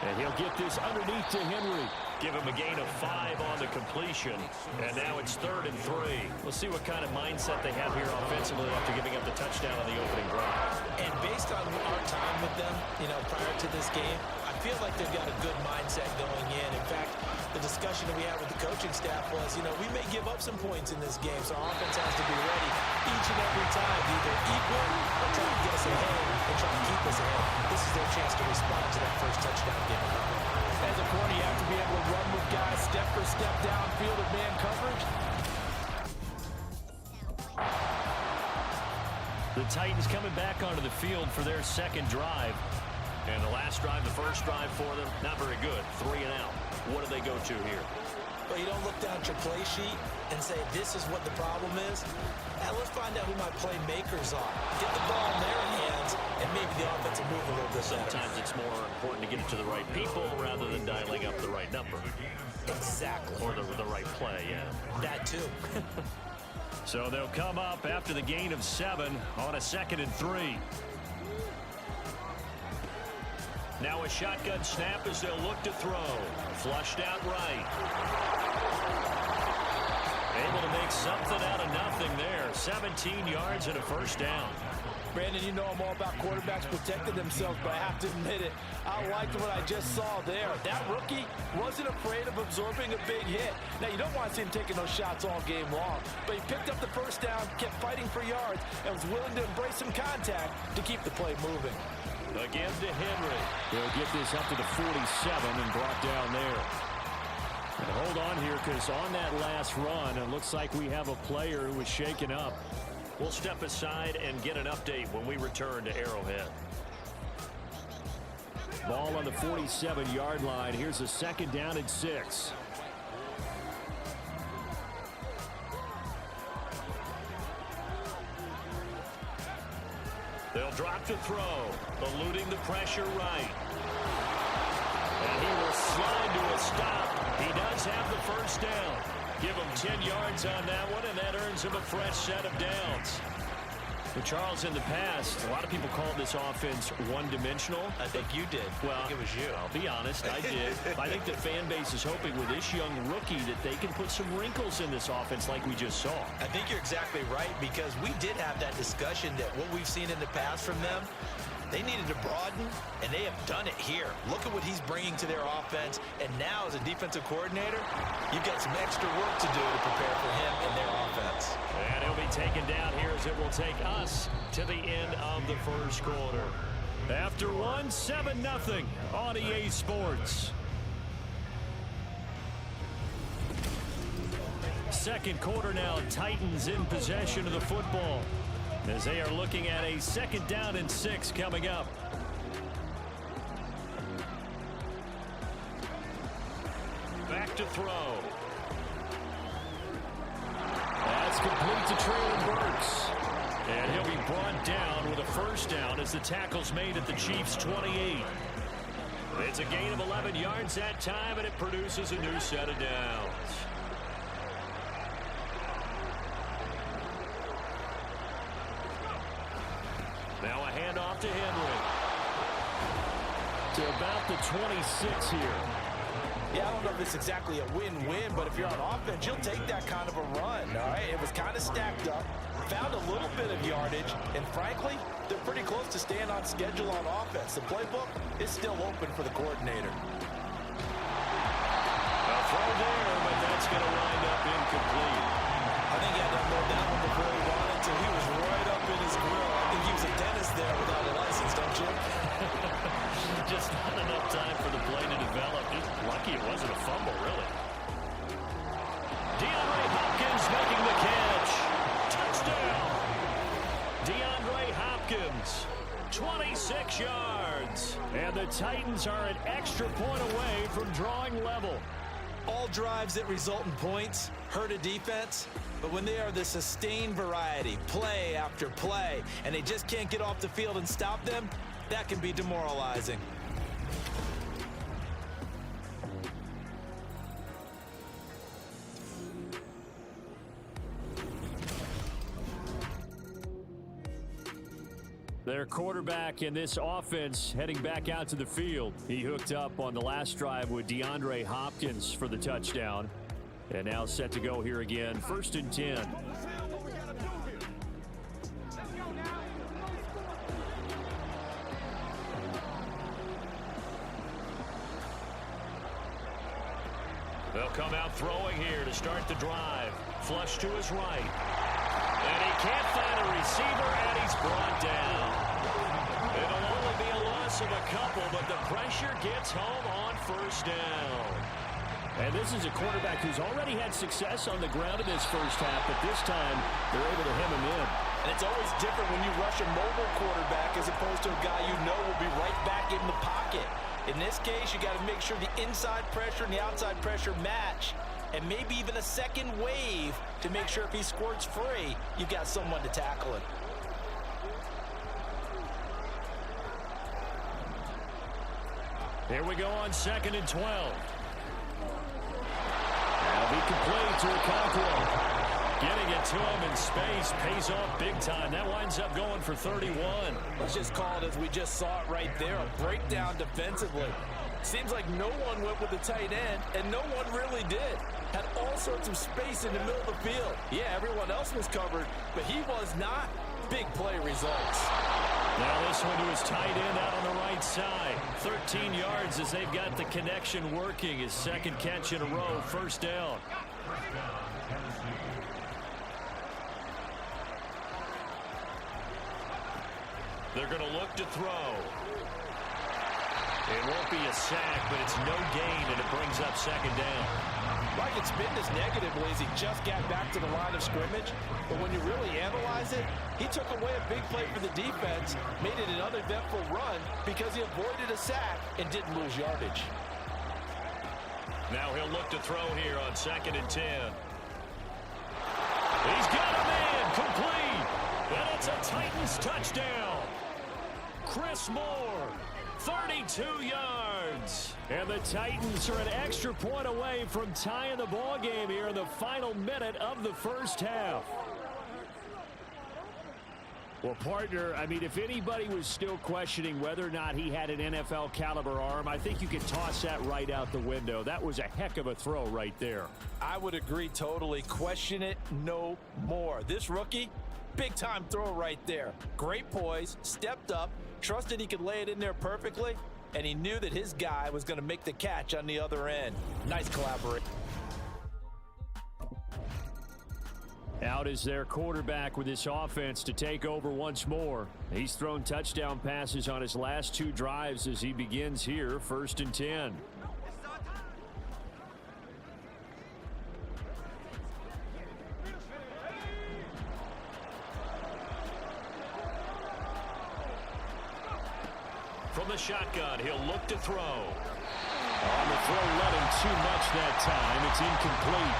Speaker 5: And he'll get this underneath to Henry. Give him a gain of 5 on the completion. And now it's 3rd and 3. We'll see what kind of mindset they have here offensively after giving up the touchdown on the opening drive.
Speaker 6: And based on our time with them, prior to this game, I feel like they've got a good mindset going in. In fact, the discussion that we had with the coaching staff was, we may give up some points in this game, so our offense has to be ready each and every time to either equal or try to get us ahead and try to keep us ahead. This is their chance to respond to that first touchdown given up. As a corner, you have to be able to run with guys step for step downfield of man coverage.
Speaker 5: The Titans coming back onto the field for their second drive. And the last drive, the first drive for them, not very good. 3 and out. What do they go to here?
Speaker 6: Well, you don't look down at your play sheet and say, this is what the problem is. Now let's find out who my playmakers are. Get the ball in their hands, and maybe the offense will move a little bit better.
Speaker 5: Sometimes it's more important to get it to the right people rather than dialing up the right number.
Speaker 6: Exactly.
Speaker 5: Or the right play, yeah.
Speaker 6: That too.
Speaker 5: So they'll come up after the gain of 7 on a 2nd and 3. Now a shotgun snap as they'll look to throw. Flushed out right. Able to make something out of nothing there. 17 yards and a first down.
Speaker 6: Brandon, you know I'm all about quarterbacks protecting themselves, but I have to admit it. I liked what I just saw there. That rookie wasn't afraid of absorbing a big hit. Now, you don't want to see him taking those shots all game long, but he picked up the first down, kept fighting for yards, and was willing to embrace some contact to keep the play moving.
Speaker 5: Again to Henry. He'll get this up to the 47 and brought down there. And hold on here, because on that last run, it looks like we have a player who was shaken up. We'll step aside and get an update when we return to Arrowhead. Ball on the 47-yard line. Here's a 2nd down and 6. They'll drop to throw, eluding the pressure right. And he will slide to a stop. He does have the first down. Give him 10 yards on that one, and that earns him a fresh set of downs. But Charles, in the past, a lot of people called this offense one-dimensional.
Speaker 6: I think you did.
Speaker 5: Well,
Speaker 6: I think it was you.
Speaker 5: I'll be honest, I did. I think the fan base is hoping with this young rookie that they can put some wrinkles in this offense like we just saw.
Speaker 6: I think you're exactly right, because we did have that discussion that what we've seen in the past from them, they needed to broaden, and they have done it here. Look at what he's bringing to their offense, and now as a defensive coordinator, you've got some extra work to do to prepare for him and their offense.
Speaker 5: And he'll be taken down here as it will take us to the end of the first quarter. After one, 7-0 on EA Sports. Second quarter now, Titans in possession of the football. as they are looking at a 2nd down and 6 coming up. Back to throw. That's complete to Traylon Burks. And he'll be brought down with a 1st down as the tackle's made at the Chiefs' 28. It's a gain of 11 yards that time, and it produces a new set of downs. Now a handoff to Henry. To about the 26 here.
Speaker 6: Yeah, I don't know if it's exactly a win-win, but if you're on offense, you'll take that kind of a run, all right? It was kind of stacked up, found a little bit of yardage, and frankly, they're pretty close to staying on schedule on offense. The playbook is still open for the coordinator.
Speaker 5: A throw there, but that's going to wind up incomplete.
Speaker 6: I think he had that more down before he wanted to. He was right up in his grill. I think he was a dentist there without a license, don't you?
Speaker 5: Just not enough time for the play to develop. He's lucky it wasn't a fumble, really. DeAndre Hopkins making the catch. Touchdown. DeAndre Hopkins, 26 yards. And the Titans are an extra point away from drawing level.
Speaker 6: All drives that result in points hurt a defense, but when they are the sustained variety, play after play, and they just can't get off the field and stop them, that can be demoralizing.
Speaker 5: Their quarterback in this offense heading back out to the field. He hooked up on the last drive with DeAndre Hopkins for the touchdown. And now set to go here again, 1st and 10. They'll come out throwing here to start the drive. Flush to his right. And he can't find a receiver, and he's brought down. It'll only be a loss of a couple, but the pressure gets home on 1st down. And this is a quarterback who's already had success on the ground in this 1st half, but this time they're able to hem him in.
Speaker 6: And it's always different when you rush a mobile quarterback as opposed to a guy you know will be right back in the pocket. In this case, you got to make sure the inside pressure and the outside pressure match, and maybe even a second wave to make sure if he squirts free, you've got someone to tackle him.
Speaker 5: Here we go on 2nd and 12. That'll be complete to Okonkwo. Getting it to him in space pays off big time. That winds up going for 31.
Speaker 6: Let's just call it as we just saw it right there, a breakdown defensively. Seems like no one went with the tight end, and no one really did. Had all sorts of space in the middle of the field. Yeah, everyone else was covered, but he was not. Big play results.
Speaker 5: Now this one to his tight end out on the right side. 13 yards as they've got the connection working. His 2nd catch in a row, 1st down. They're going to look to throw. It won't be a sack, but it's no gain, and it brings up 2nd down.
Speaker 6: Like it's been this negatively as he just got back to the line of scrimmage. But when you really analyze it, he took away a big play for the defense, made it an uneventful run because he avoided a sack and didn't lose yardage.
Speaker 5: Now he'll look to throw here on 2nd and 10. He's got a man complete. And it's a Titans touchdown. Chris Moore, 32 yards. And the Titans are an extra point away from tying the ball game here in the final minute of the 1st half. Well, partner, I mean, if anybody was still questioning whether or not he had an NFL caliber arm, I think you could toss that right out the window. That was a heck of a throw right there.
Speaker 6: I would agree totally. Question it no more. This rookie, big time throw right there. Great poise, stepped up, trusted he could lay it in there perfectly, and he knew that his guy was going to make the catch on the other end. Nice collaboration.
Speaker 5: Out is their quarterback with this offense to take over once more. He's thrown touchdown passes on his last 2 drives as he begins here, 1st and 10. from the shotgun. He'll look to throw. On the throw, let him too much that time. It's incomplete.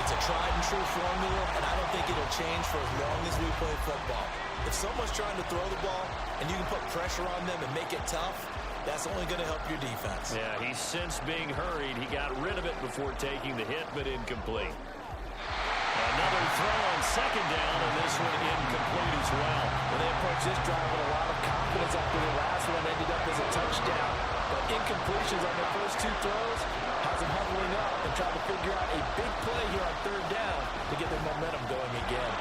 Speaker 6: It's a tried-and-true formula, and I don't think it'll change for as long as we play football. If someone's trying to throw the ball and you can put pressure on them and make it tough, that's only going to help your defense.
Speaker 5: Yeah, he's since being hurried. He got rid of it before taking the hit, but incomplete. Another throw on second down, and this one incomplete as well.
Speaker 6: Well, they approached this drive with a lot of confidence after the last one ended up as a touchdown. But incompletions on their first two throws has them huddling up and trying to figure out a big play here on third down to get their momentum going again.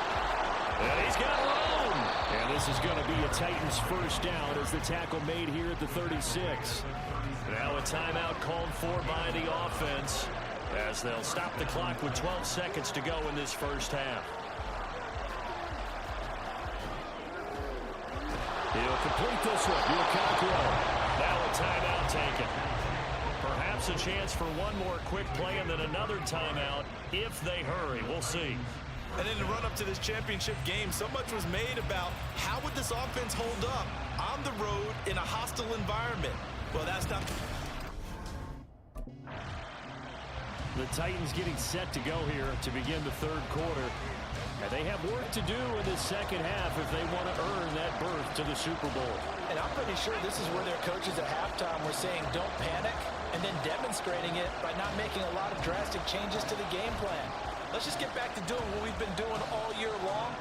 Speaker 5: And he's got room. And this is going to be a Titans first down as the tackle made here at the 36. Now a timeout called for by the offense as they'll stop the clock with 12 seconds to go in this first half. He'll complete this one. Now a timeout taken. Perhaps a chance for one more quick play and then another timeout if they hurry. We'll see.
Speaker 6: And in the run-up to this championship game, so much was made about how would this offense hold up on the road in a hostile environment. Well, that's not...
Speaker 5: The Titans getting set to go here to begin the third quarter. And they have work to do in the second half if they want to earn that berth to the Super Bowl.
Speaker 6: And I'm pretty sure this is where their coaches at halftime were saying don't panic and then demonstrating it by not making a lot of drastic changes to the game plan. Let's just get back to doing what we've been doing all year long.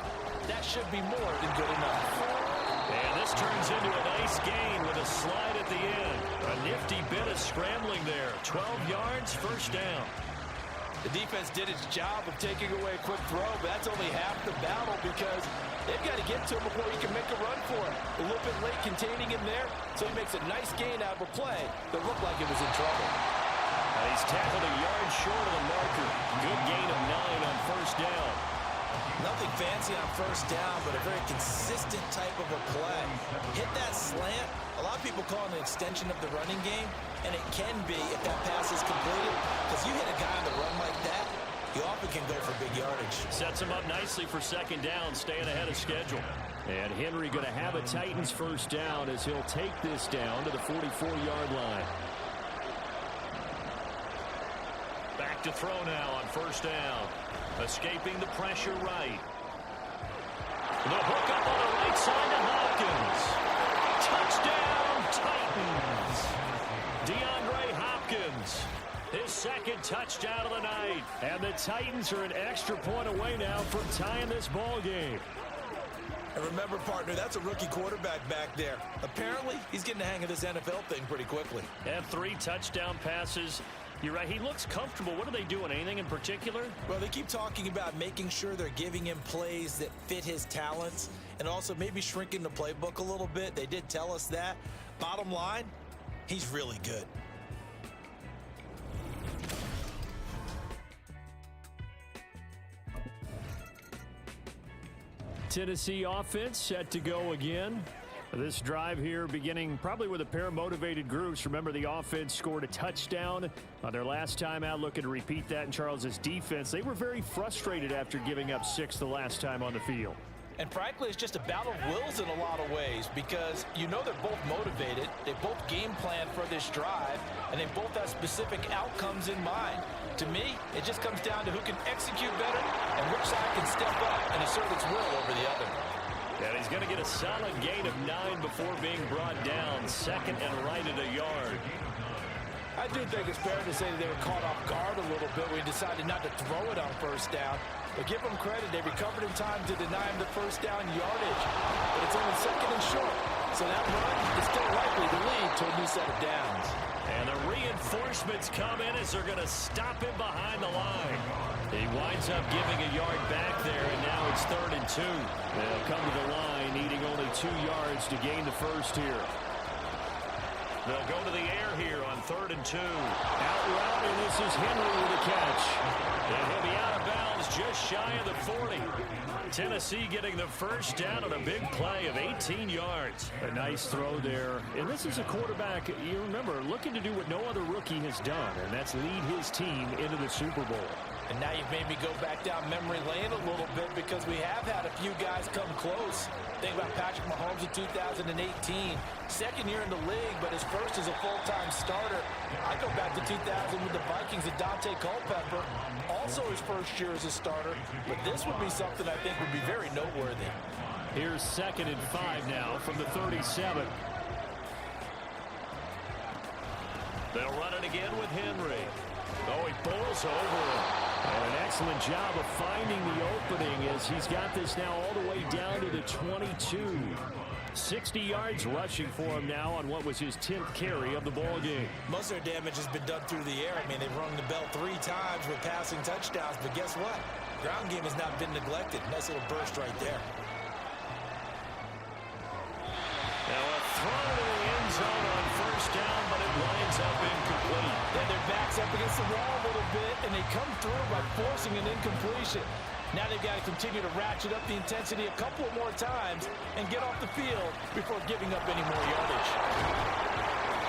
Speaker 6: That should be more than good enough.
Speaker 5: And this turns into a nice gain with a slide at the end. A nifty bit of scrambling there. 12 yards, first down.
Speaker 6: The defense did its job of taking away a quick throw, but that's only half the battle because they've got to get to him before he can make a run for it. A little bit late containing him there, so he makes a nice gain out of a play that looked like it was in trouble.
Speaker 5: He's tackled a yard short of the marker. Good gain of 9 on first down.
Speaker 6: Nothing fancy on first down, but a very consistent type of a play. Hit that slant. A lot of people call it an extension of the running game, and it can be if that pass is completed, because you hit a guy on the run like that, he often can go for big yardage.
Speaker 5: Sets him up nicely for second down, staying ahead of schedule. And Henry going to have a Titans first down as he'll take this down to the 44-yard line. Back to throw now on first down. Escaping the pressure right. The hook up on the right side to Hopkins. Touchdown, Titans. DeAndre Hopkins. His second touchdown of the night. And the Titans are an extra point away now from tying this ball game.
Speaker 6: And remember, partner, that's a rookie quarterback back there. Apparently, he's getting the hang of this NFL thing pretty quickly.
Speaker 5: And 3 touchdown passes. You're right, he looks comfortable. What are they doing? Anything in particular?
Speaker 6: Well, they keep talking about making sure they're giving him plays that fit his talents and also maybe shrinking the playbook a little bit. They did tell us that. Bottom line, he's really good.
Speaker 5: Tennessee offense set to go again. This drive here beginning probably with a pair of motivated groups. Remember, the offense scored a touchdown on their last time out. Looking to repeat that in Charles's defense. They were very frustrated after giving up 6 the last time on the field.
Speaker 6: And frankly, it's just a battle of wills in a lot of ways because you know they're both motivated. They both game plan for this drive, and they both have specific outcomes in mind. To me, it just comes down to who can execute better and which side can step up and assert its will over the other.
Speaker 5: And he's going to get a solid gain of 9 before being brought down. Second and right at a yard.
Speaker 6: I do think it's fair to say that they were caught off guard a little bit when he decided not to throw it on first down. But give them credit, they recovered in time to deny him the first down yardage. But it's only second and short, so that run is still likely to lead to a new set of downs.
Speaker 5: And the reinforcements come in as they're going to stop him behind the line. He winds up giving a yard back there, and now it's 3rd and 2. They'll come to the line, needing only 2 yards to gain the first here. They'll go to the air here on 3rd and 2. Out route, and this is Henry with a catch. And he'll be out of bounds just shy of the 40. Tennessee getting the first down on a big play of 18 yards. A nice throw there. And this is a quarterback, you remember, looking to do what no other rookie has done, and that's lead his team into the Super Bowl.
Speaker 6: And now you've made me go back down memory lane a little bit because we have had a few guys come close. Think about Patrick Mahomes in 2018. Second year in the league, but his first as a full-time starter. I go back to 2000 with the Vikings and Dante Culpepper. Also his first year as a starter. But this would be something I think would be very noteworthy.
Speaker 5: Here's 2nd and 5 now from the 37. They'll run it again with Henry. Oh, he bowls over it. And an excellent job of finding the opening as he's got this now all the way down to the 22. 60 yards rushing for him now on what was his 10th carry of the ball game.
Speaker 6: Most of their damage has been done through the air. I mean, they've rung the bell 3 times with passing touchdowns, but guess what? Ground game has not been neglected. Nice little burst right there.
Speaker 5: Now a throw to the end zone on 1st down, but it winds up incomplete.
Speaker 6: Then their back's up against the wall a little bit, and they come through by forcing an incompletion. Now they've got to continue to ratchet up the intensity a couple of more times and get off the field before giving up any more yardage.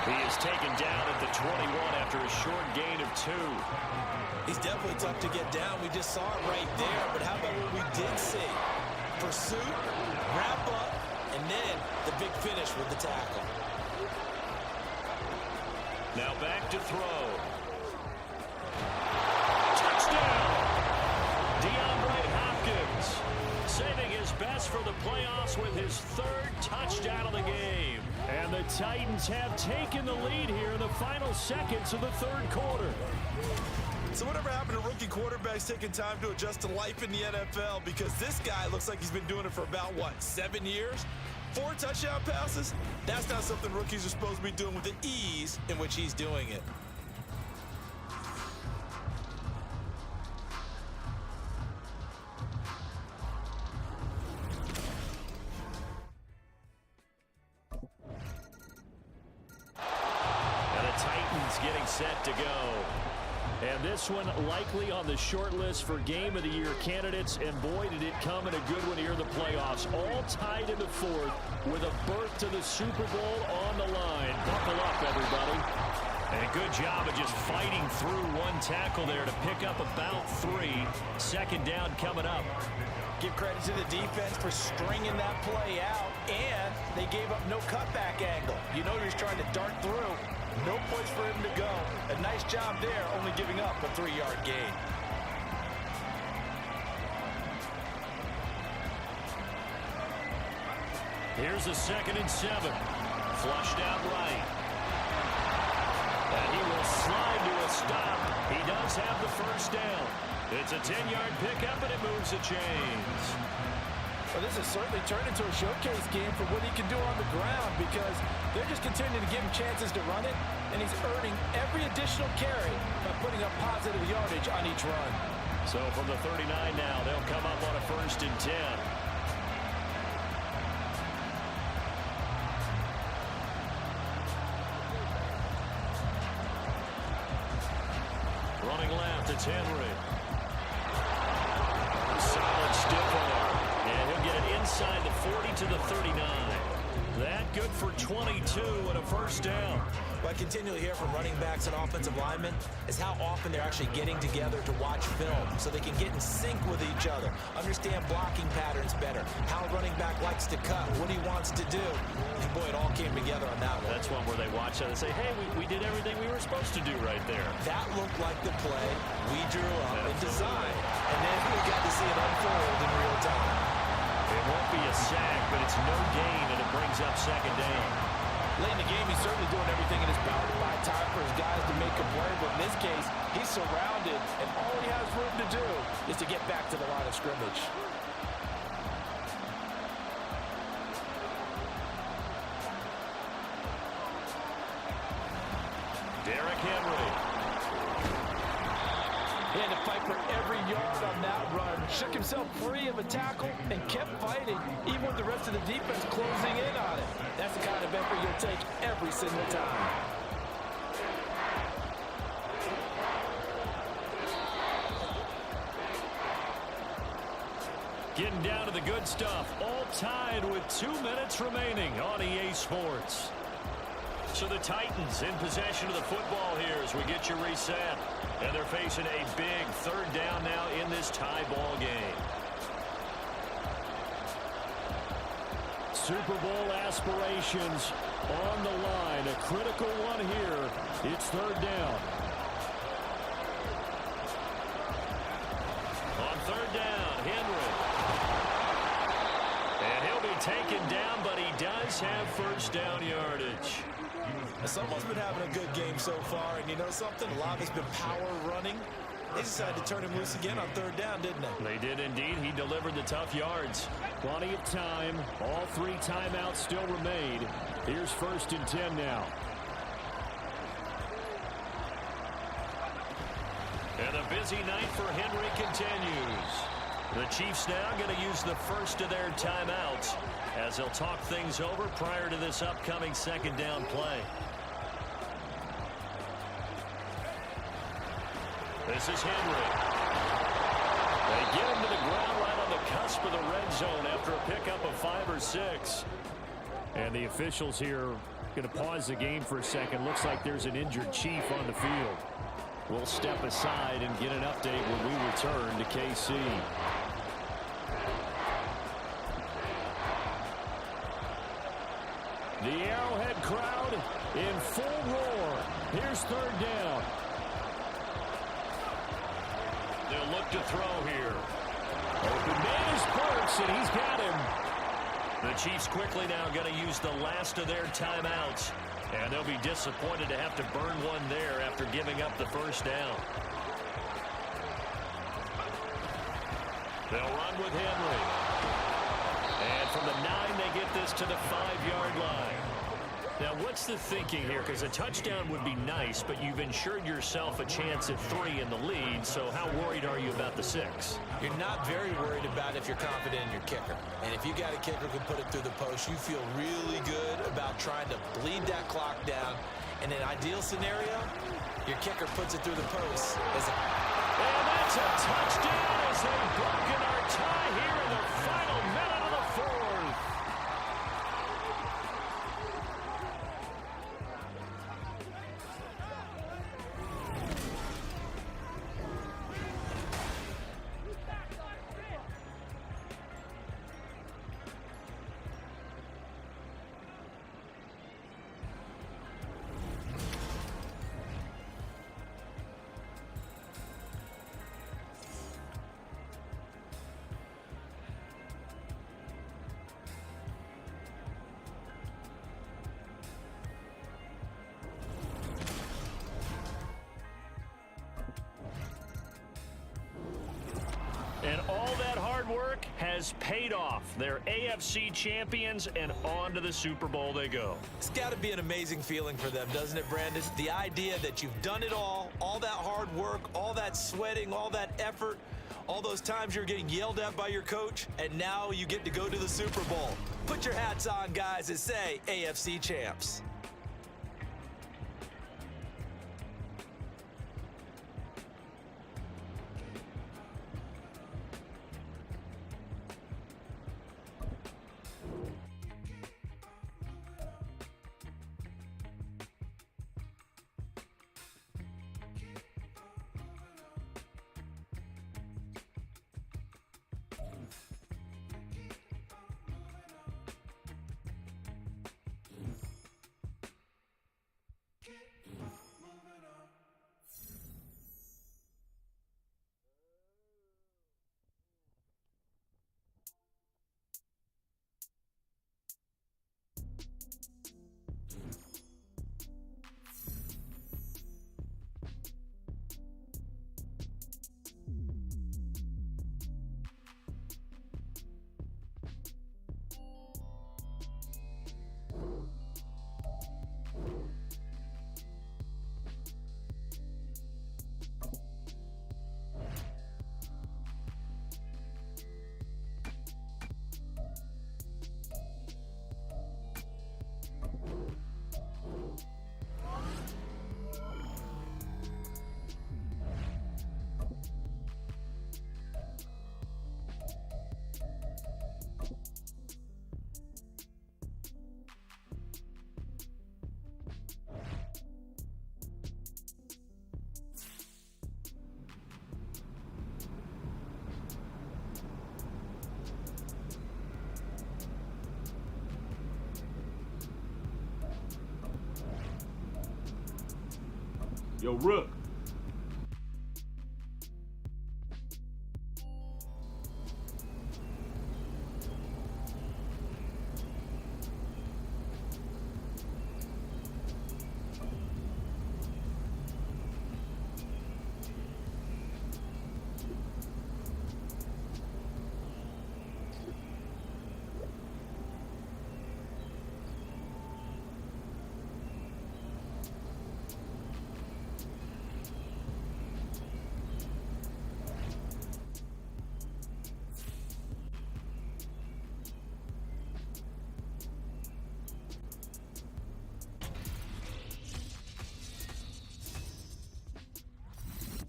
Speaker 5: He is taken down at the 21 after a short gain of 2.
Speaker 6: He's definitely tough to get down. We just saw it right there, but how about what we did see? Pursuit, wrap up, and then the big finish with the tackle.
Speaker 5: Now back to throw. Touchdown! DeAndre Hopkins saving his best for the playoffs with his 3rd touchdown of the game. And the Titans have taken the lead here in the final seconds of the 3rd quarter.
Speaker 6: So whatever happened to rookie quarterbacks taking time to adjust to life in the NFL? Because this guy looks like he's been doing it for about, 7 years? 4 touchdown passes? That's not something rookies are supposed to be doing with the ease in which he's doing it.
Speaker 5: And the Titans getting set to go. And this one likely on the short list for Game of the Year candidates. And boy, did it come in a good one here in the playoffs. All tied in the 4th with a berth to the Super Bowl on the line. Buckle up, everybody. And a good job of just fighting through one tackle there to pick up about 3. 2nd down coming up.
Speaker 6: Give credit to the defense for stringing that play out. And they gave up no cutback angle. You know he was trying to dart through. No place for him to go. A nice job there, only giving up a 3-yard gain.
Speaker 5: Here's a 2nd and 7. Flushed out right. And he will slide to a stop. He does have the 1st down. It's a 10-yard pickup, and it moves the chains.
Speaker 6: Well, this has certainly turned into a showcase game for what he can do on the ground because they're just continuing to give him chances to run it, and he's earning every additional carry by putting up positive yardage on each run.
Speaker 5: So from the 39 now, they'll come up on a 1st and 10. Running left, it's Henry. Solid stiff arm. And he'll get it inside the 40 to the 39. That good for 22 and a 1st down.
Speaker 6: What I continually hear from running backs and offensive linemen is how often they're actually getting together to watch film so they can get in sync with each other, understand blocking patterns better, how a running back likes to cut, what he wants to do. And boy, it all came together on that one.
Speaker 5: That's one where they watch that and say, hey, we did everything we were supposed to do right there.
Speaker 6: That looked like the play we drew up and designed, and then we got to see it unfold in real time.
Speaker 5: It won't be a sack, but it's no gain, and it brings up 2nd down.
Speaker 6: Late in the game, he's certainly doing everything in his power to buy time for his guys to make a play, but in this case, he's surrounded, and all he has room to do is to get back to the line of scrimmage.
Speaker 5: Derrick Henry.
Speaker 6: He had to fight for every yard on that run, shook himself free of a tackle, and kept fighting, even with the rest of the defense closing in on it. That's the kind of effort you'll take every single time.
Speaker 5: Getting down to the good stuff, all tied with 2 minutes remaining on EA Sports. So the Titans in possession of the football here as we get you reset. And they're facing a big 3rd down this tie ball game. Super Bowl aspirations on the line. A critical one here. It's third down. On third down, Henry. And he'll be taken down, but he does have first down yardage.
Speaker 6: Someone's been having a good game so far, and you know something? A lot of it's been power running. They decided to turn him loose again on third down, didn't they?
Speaker 5: They did indeed. He delivered the tough yards. Plenty of time. All 3 timeouts still remain. Here's 1st and 10 now. And a busy night for Henry continues. The Chiefs now going to use the first of their timeouts as they'll talk things over prior to this upcoming second down play. This is Henry. They get him to the ground right on the cusp of the red zone after a pickup of 5 or 6. And the officials here going to pause the game for a second. Looks like there's an injured Chief on the field. We'll step aside and get an update when we return to KC. The Arrowhead crowd in full roar. Here's third down. They'll look to throw here. Open man is Burks, and he's got him. The Chiefs quickly now going to use the last of their timeouts. And they'll be disappointed to have to burn one there after giving up the first down. They'll run with Henry. And from the 9, they get this to the 5-yard line. Now, what's the thinking here? Because a touchdown would be nice, but you've ensured yourself a chance at 3 in the lead, so how worried are you about the 6?
Speaker 6: You're not very worried about if you're confident in your kicker. And if you got a kicker who can put it through the post, you feel really good about trying to bleed that clock down. In an ideal scenario, your kicker puts it through the post.
Speaker 5: And that's a touchdown as they've broken our tie here in the final minute of the 4th. And all that hard work has paid off. They're AFC champions, and on to the Super Bowl they go.
Speaker 6: It's got to be an amazing feeling for them, doesn't it, Brandon? The idea that you've done it all that hard work, all that sweating, all that effort, all those times you're getting yelled at by your coach, and now you get to go to the Super Bowl. Put your hats on, guys, and say AFC champs.
Speaker 10: Yo, Rook.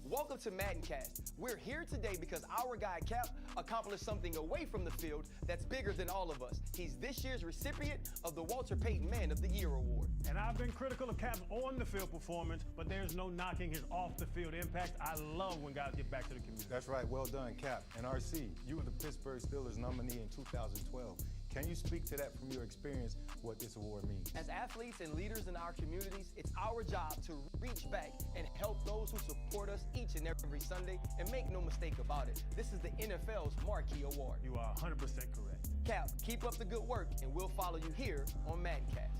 Speaker 1: Welcome to MaddenCast. We're here today because our guy Cap accomplished something away from the field that's bigger than all of us. He's this year's recipient of the Walter Payton Man of the Year Award.
Speaker 3: And I've been critical of Cap's on-the-field performance, but there's no knocking his off-the-field impact. I love when guys get back to the community.
Speaker 2: That's right. Well done, Cap. And RC, you were the Pittsburgh Steelers nominee in 2012. Can you speak to that from your experience, what this award means?
Speaker 1: As athletes and leaders in our communities, it's our job to reach back and help those who support us each and every Sunday. And make no mistake about it, this is the NFL's marquee award.
Speaker 3: You are 100% correct.
Speaker 1: Cap, keep up the good work, and we'll follow you here on MaddenCast.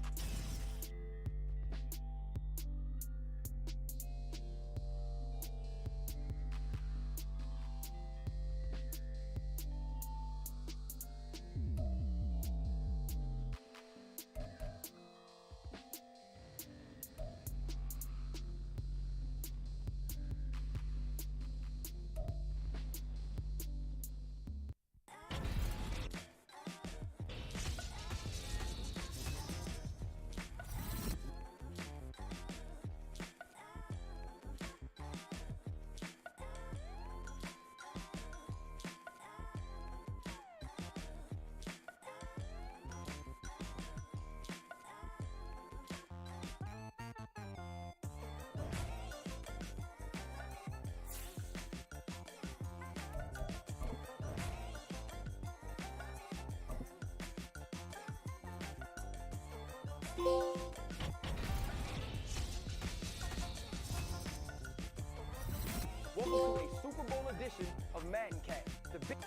Speaker 1: Welcome to a Super Bowl edition of MaddenCast. The big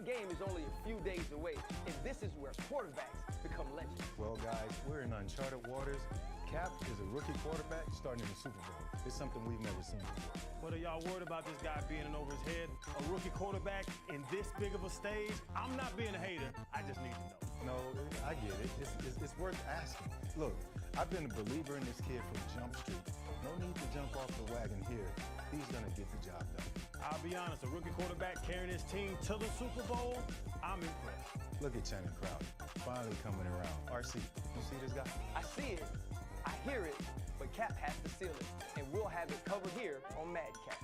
Speaker 1: game is only a few days away, and this is where quarterbacks become legends.
Speaker 2: Well, guys, we're in uncharted waters. Cap is a rookie quarterback starting in the Super Bowl. It's something we've never seen before.
Speaker 3: What are y'all worried about this guy being in over his head? A rookie quarterback in this big of a stage? I'm not being a hater. I just need to know.
Speaker 2: No, I get it. It's worth asking. Look, I've been a believer in this kid from Jump Street. No need to jump off the wagon here. He's going to get the job done.
Speaker 3: I'll be honest, a rookie quarterback carrying his team to the Super Bowl, I'm impressed.
Speaker 2: Look at Channing Crowder, finally coming around. RC, you see this guy?
Speaker 1: I see it, I hear it, but Cap has to seal it, and we'll have it covered here on MaddenCast.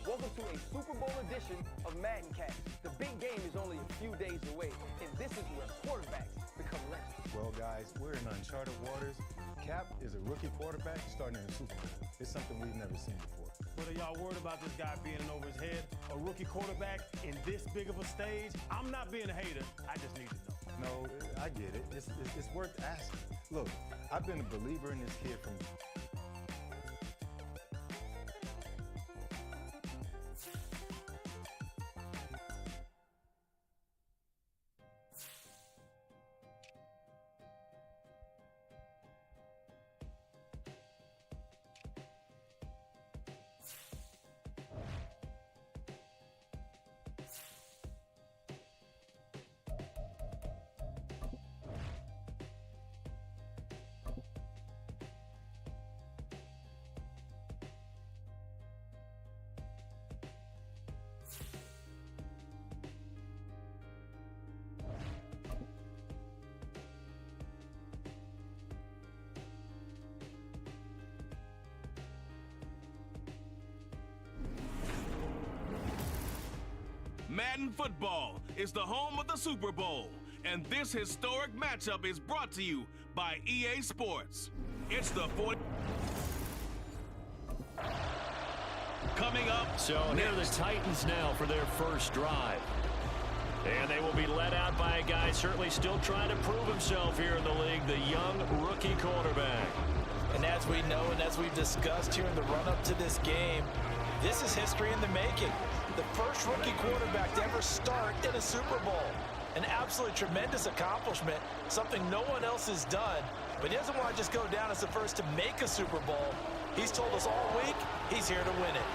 Speaker 1: Welcome to a Super Bowl edition of MaddenCast. The big game is only a few days away, and this is where quarterbacks become legends.
Speaker 2: Well, guys, we're in uncharted waters. Cap is a rookie quarterback starting in the Super Bowl. It's something we've never seen before.
Speaker 3: What are y'all worried about this guy being in over his head? A rookie quarterback in this big of a stage? I'm not being a hater. I just need to know.
Speaker 2: No, I get it. It's worth asking. Look, I've been a believer in this kid from
Speaker 4: Madden football is the home of the Super Bowl, and this historic matchup is brought to you by EA Sports. It's the 40. Coming up.
Speaker 5: So here are the Titans now for their first drive. And they will be led out by a guy certainly still trying to prove himself here in the league, the young rookie quarterback.
Speaker 6: And as we know and as we've discussed here in the run-up to this game, this is history in the making. The first rookie quarterback to ever start in a Super Bowl. An absolutely tremendous accomplishment, something no one else has done. But he doesn't want to just go down as the first to make a Super Bowl. He's told us all week he's here to win it.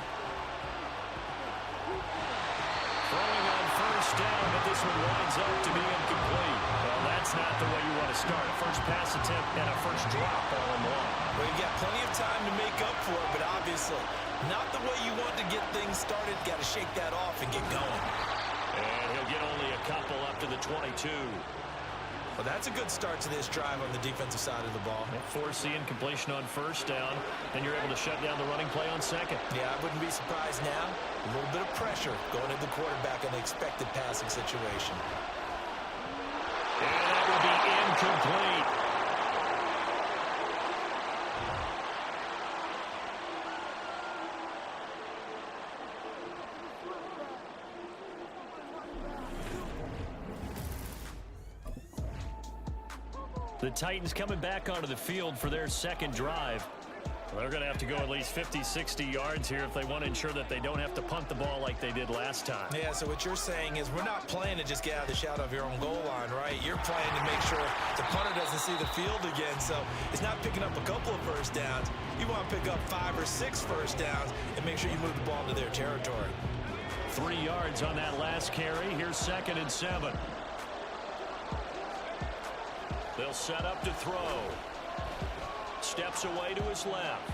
Speaker 5: Throwing on first down, but this one winds up to be incomplete. Well, that's not the way you want to start. A first pass attempt and a first drop all in one.
Speaker 6: Well, you've got plenty of time to make up for it, but obviously not the way you want to get things started. Got to shake that off and get going.
Speaker 5: And he'll get only a couple up to the 22.
Speaker 6: Well, that's a good start to this drive on the defensive side of the ball.
Speaker 5: Force the incompletion on first down, then you're able to shut down the running play on second.
Speaker 6: Yeah, I wouldn't be surprised now. A little bit of pressure going into the quarterback in the expected passing situation.
Speaker 5: And that will be incomplete. The Titans coming back onto the field for their second drive. Well, they're going to have to go at least 50, 60 yards here if they want to ensure that they don't have to punt the ball like they did last time.
Speaker 6: Yeah, so what you're saying is we're not playing to just get out of the shadow of your own goal line, right? You're playing to make sure the punter doesn't see the field again. So it's not picking up a couple of first downs. You want to pick up 5 or 6 first downs and make sure you move the ball into their territory.
Speaker 5: 3 yards on that last carry. Here's 2nd and 7. They'll set up to throw. Steps away to his left.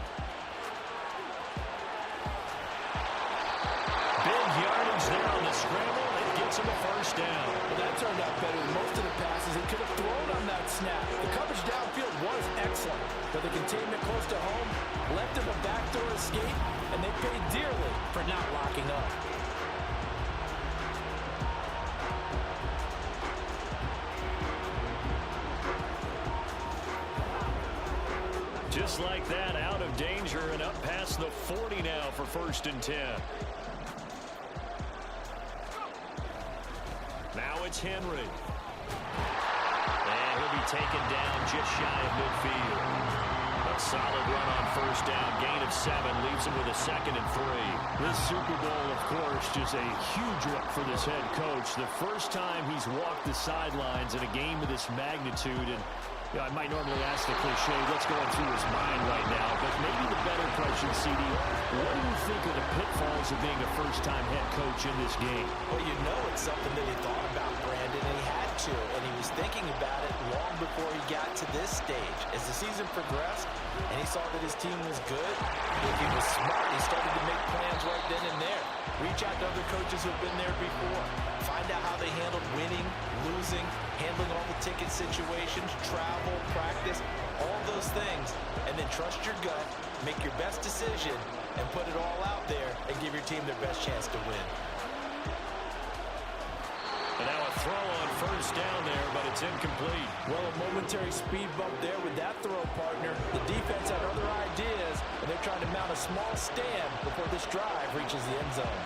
Speaker 5: Big yardage there on the scramble. It gets him a first down.
Speaker 9: Well, that turned out better than most of the passes he could have thrown on that snap. The coverage downfield was excellent, but the containment close to home left him a backdoor escape, and they paid dearly for not locking up.
Speaker 5: Just like that, out of danger and up past the 40 now for 1st and 10. Now it's Henry. And he'll be taken down just shy of midfield. A solid run on first down, gain of 7, leaves him with a 2nd and 3. This Super Bowl, of course, just a huge one for this head coach. The first time he's walked the sidelines in a game of this magnitude, and I might normally ask the cliche, what's going through his mind right now, but maybe the better question, CD, what do you think of the pitfalls of being a first-time head coach in this game?
Speaker 6: Well, you know it's something that he thought about, Brandon, and he had to, and he was thinking about it long before he got to this stage. As the season progressed, and he saw that his team was good, if he was smart, he started to make plans right then and there. Reach out to other coaches who've been there before. Find out how they handled winning, losing, handling all the ticket situations, travel, practice, all those things. And then trust your gut, make your best decision, and put it all out there and give your team their best chance to win.
Speaker 5: And now a throw on first down there, but it's incomplete.
Speaker 9: Well, a momentary speed bump there with that throw, partner. The defense had other ideas, and they're trying to mount a small stand before this drive reaches the end zone.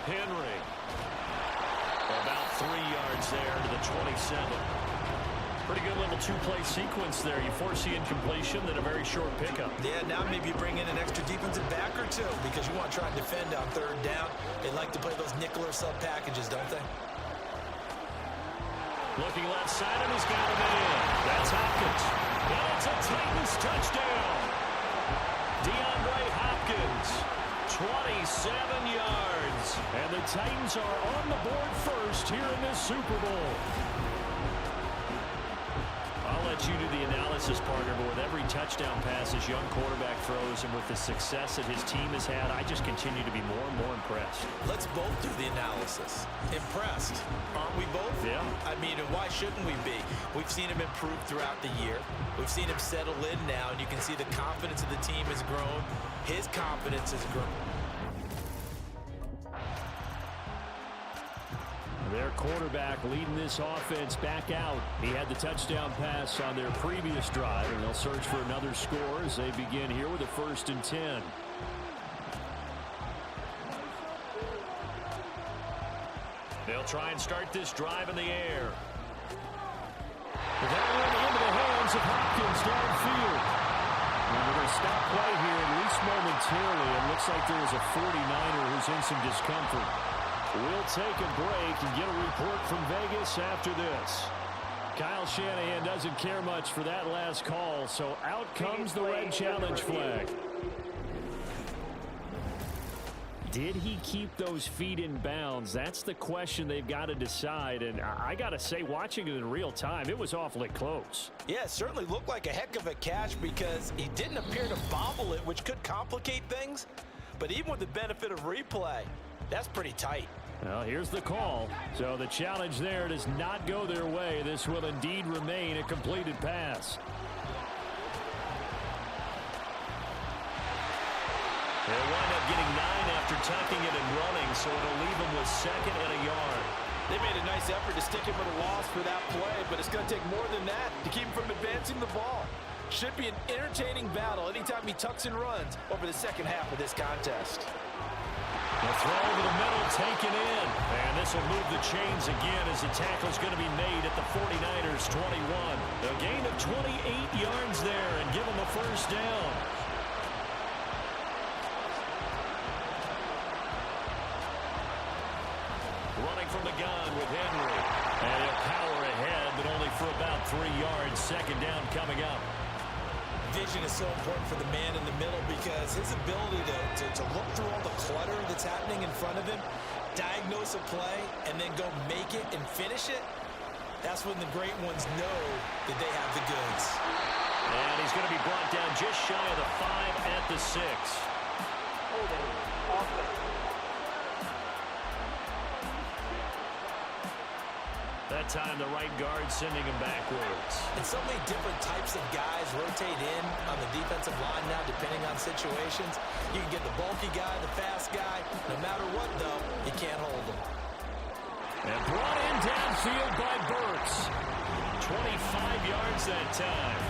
Speaker 5: Henry. About 3 yards there to the 27. Pretty good little two-play sequence there. You force the incompletion, then a very short pickup.
Speaker 6: Yeah, now maybe you bring in an extra defensive back or two because you want to try and defend on 3rd down. They like to play those nickel or sub packages, don't they?
Speaker 5: Looking left side, and he's got him in. That's Hopkins. And it's a Titans touchdown. DeAndre Hopkins, 27 yards. And the Titans are on the board first here in this Super Bowl. I'll let you do the analysis, partner, but with every touchdown pass his young quarterback throws and with the success that his team has had, I just continue to be more and more impressed.
Speaker 9: Let's both do the analysis. Impressed. Aren't we both?
Speaker 5: Yeah.
Speaker 9: I mean, why shouldn't we be? We've seen him improve throughout the year. We've seen him settle in now, and you can see the confidence of the team has grown. His confidence has grown.
Speaker 5: Their quarterback leading this offense back out. He had the touchdown pass on their previous drive, and they'll search for another score as they begin here with a 1st and 10. They'll try and start this drive in the air. That went into the hands of Hopkins downfield. And we're going to stop play here, at least momentarily. It looks like there was a 49er who's in some discomfort. We'll take a break and get a report from Vegas after this. Kyle Shanahan doesn't care much for that last call, so out comes the red challenge flag. Did he keep those feet in bounds? That's the question they've got to decide, and I got to say, watching it in real time, it was awfully close.
Speaker 9: Yeah, it certainly looked like a heck of a catch because he didn't appear to bobble it, which could complicate things. But even with the benefit of replay, that's pretty tight.
Speaker 5: Well, here's the call. So the challenge there does not go their way. This will indeed remain a completed pass. They'll wind up getting 9 after tucking it and running, so it'll leave them with 2nd and a yard.
Speaker 9: They made a nice effort to stick him with a loss for that play, but it's going to take more than that to keep him from advancing the ball. Should be an entertaining battle anytime he tucks and runs over the second half of this contest.
Speaker 5: The throw over the middle taken in. And this will move the chains again as the tackle's going to be made at the 49ers 21. A gain of 28 yards there and give them the 1st down. Running from the gun with Henry. And he'll power ahead, but only for about 3 yards. 2nd down coming up.
Speaker 9: Vision is so important for the man in the middle because his ability to look through all the clutter that's happening in front of him, diagnose a play, and then go make it and finish it, that's when the great ones know that they have the goods.
Speaker 5: And he's going to be brought down just shy of the 5 at the 6. That time the right guard sending him backwards.
Speaker 9: And so many different types of guys rotate in on the defensive line now depending on situations. You can get the bulky guy, the fast guy. No matter what, though, you can't hold him.
Speaker 5: And brought in downfield by Burks. 25 yards that time.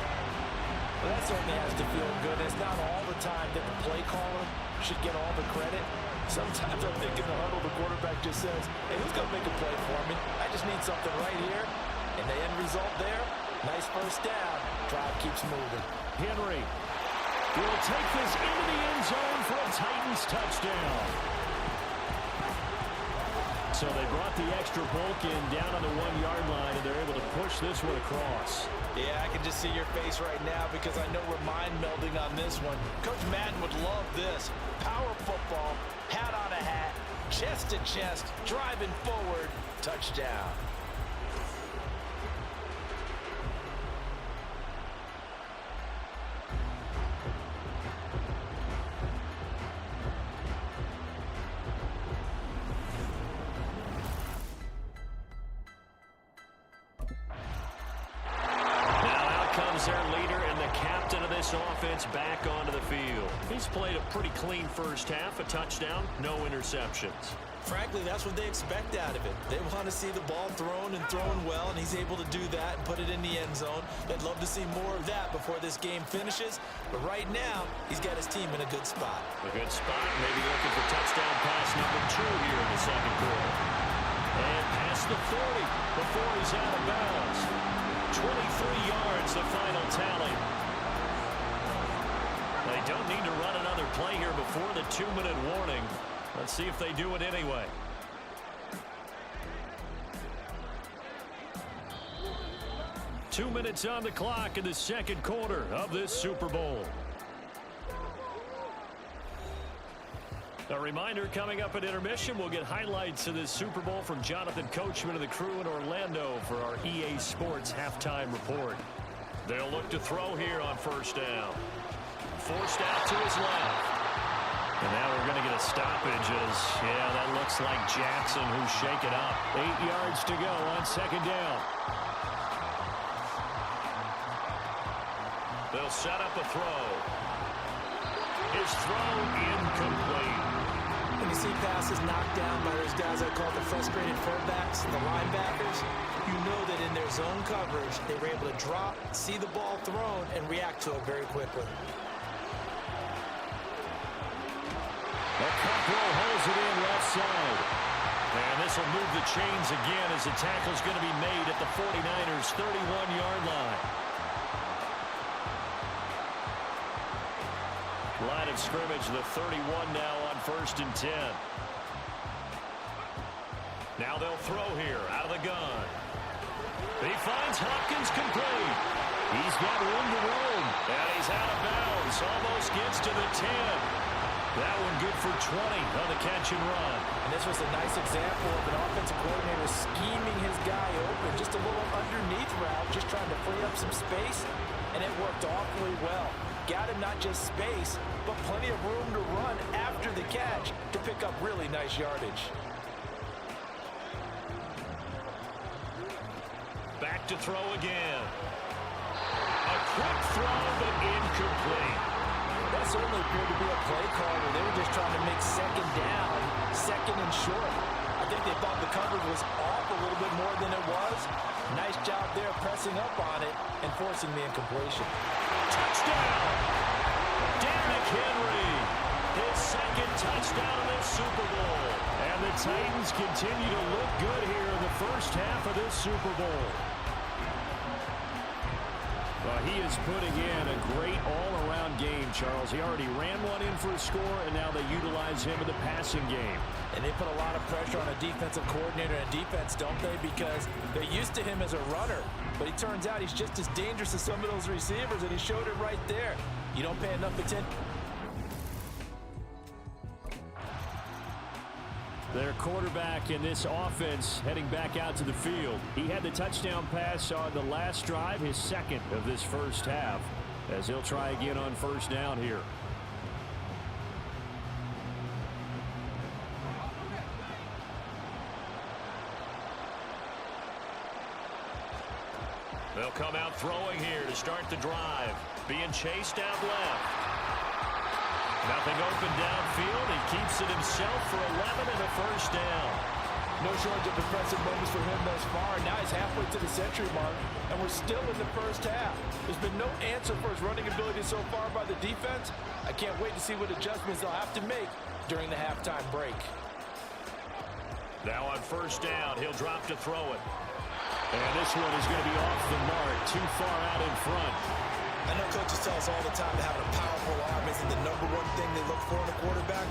Speaker 9: Well, that certainly has to feel good. It's not all the time that the play caller should get all the credit. Sometimes I think in the huddle, the quarterback just says, hey, who's going to make a play for me? I just need something right here. And the end result there, nice 1st down. Drive keeps moving.
Speaker 5: Henry will take this into the end zone for a Titans touchdown. So they brought the extra bulk in down on the 1-yard line, and they're able to push this one across.
Speaker 9: Yeah, I can just see your face right now because I know we're mind melding on this one. Coach Madden would love this. Power football, hat on a hat, chest to chest, driving forward, touchdown.
Speaker 5: Their leader and the captain of this offense back onto the field. He's played a pretty clean 1st half, a touchdown, no interceptions.
Speaker 9: Frankly, that's what they expect out of him. They want to see the ball thrown and thrown well, and he's able to do that and put it in the end zone. They'd love to see more of that before this game finishes, but right now, he's got his team in a good spot.
Speaker 5: A good spot, maybe looking for touchdown pass number 2 here in the 2nd quarter. And past the 40 before he's out of bounds. 23 yards, the final tally. They don't need to run another play here before the 2-minute warning. Let's see if they do it anyway. Two minutes on the clock in the 2nd quarter of this Super Bowl. A reminder, coming up at intermission, we'll get highlights of this Super Bowl from Jonathan Coachman and the crew in Orlando for our EA Sports halftime report. They'll look to throw here on first down. Forced out to his left. And now we're going to get a stoppage as, yeah, that looks like Jackson who's shaken up. 8 yards to go on second down. They'll set up a throw. His throw incomplete.
Speaker 9: When you see passes knocked down by those guys I call the frustrated fullbacks, the linebackers, you know that in their zone coverage, they were able to drop, see the ball thrown, and react to it very quickly.
Speaker 5: Okoro holds it in left side. And this will move the chains again as the tackle's going to be made at the 49ers' 31-yard line. Line of scrimmage, the 31 now on 1st and 10. Now they'll throw here out of the gun. He finds Hopkins complete. He's got room to roam. And he's out of bounds. Almost gets to the 10. That one good for 20 on the catch and run.
Speaker 9: And this was a nice example of an offensive coordinator scheming his guy open. Just a little underneath route, just trying to free up some space. And it worked awfully well. Got him not just space, but plenty of room to run after the catch to pick up really nice yardage.
Speaker 5: Back to throw again. A quick throw, but incomplete.
Speaker 9: That certainly appeared to be a play call where they were just trying to make second down, second and short. I think they thought the coverage was off a little bit more than it was. Nice job there pressing up on it and forcing the incompletion.
Speaker 5: Touchdown! Derrick Henry, his second touchdown of this Super Bowl. And the Titans continue to look good here in the first half of this Super Bowl. Well, he is putting in a great all-around game, Charles. He already ran one in for a score, and now they utilize him in the passing game.
Speaker 9: And they put a lot of pressure on a defensive coordinator and defense, don't they? Because they're used to him as a runner. But he turns out he's just as dangerous as some of those receivers, and he showed it right there. You don't pay enough attention.
Speaker 5: Their quarterback in this offense heading back out to the field. He had the touchdown pass on the last drive, his second of this first half, as he'll try again on first down here. They'll come out throwing here to start the drive. Being chased out left. Nothing open downfield. He keeps it himself for 11 and a first down.
Speaker 9: No shortage of impressive moments for him thus far. Now he's halfway to the century mark, and we're still in the first half. There's been no answer for his running ability so far by the defense. I can't wait to see what adjustments they'll have to make during the halftime break.
Speaker 5: Now on first down, he'll drop to throw it. And this one is going to be off the mark, too far out in front.
Speaker 9: I know coaches tell us all the time that having a powerful arm isn't the number one thing they look for in a quarterback.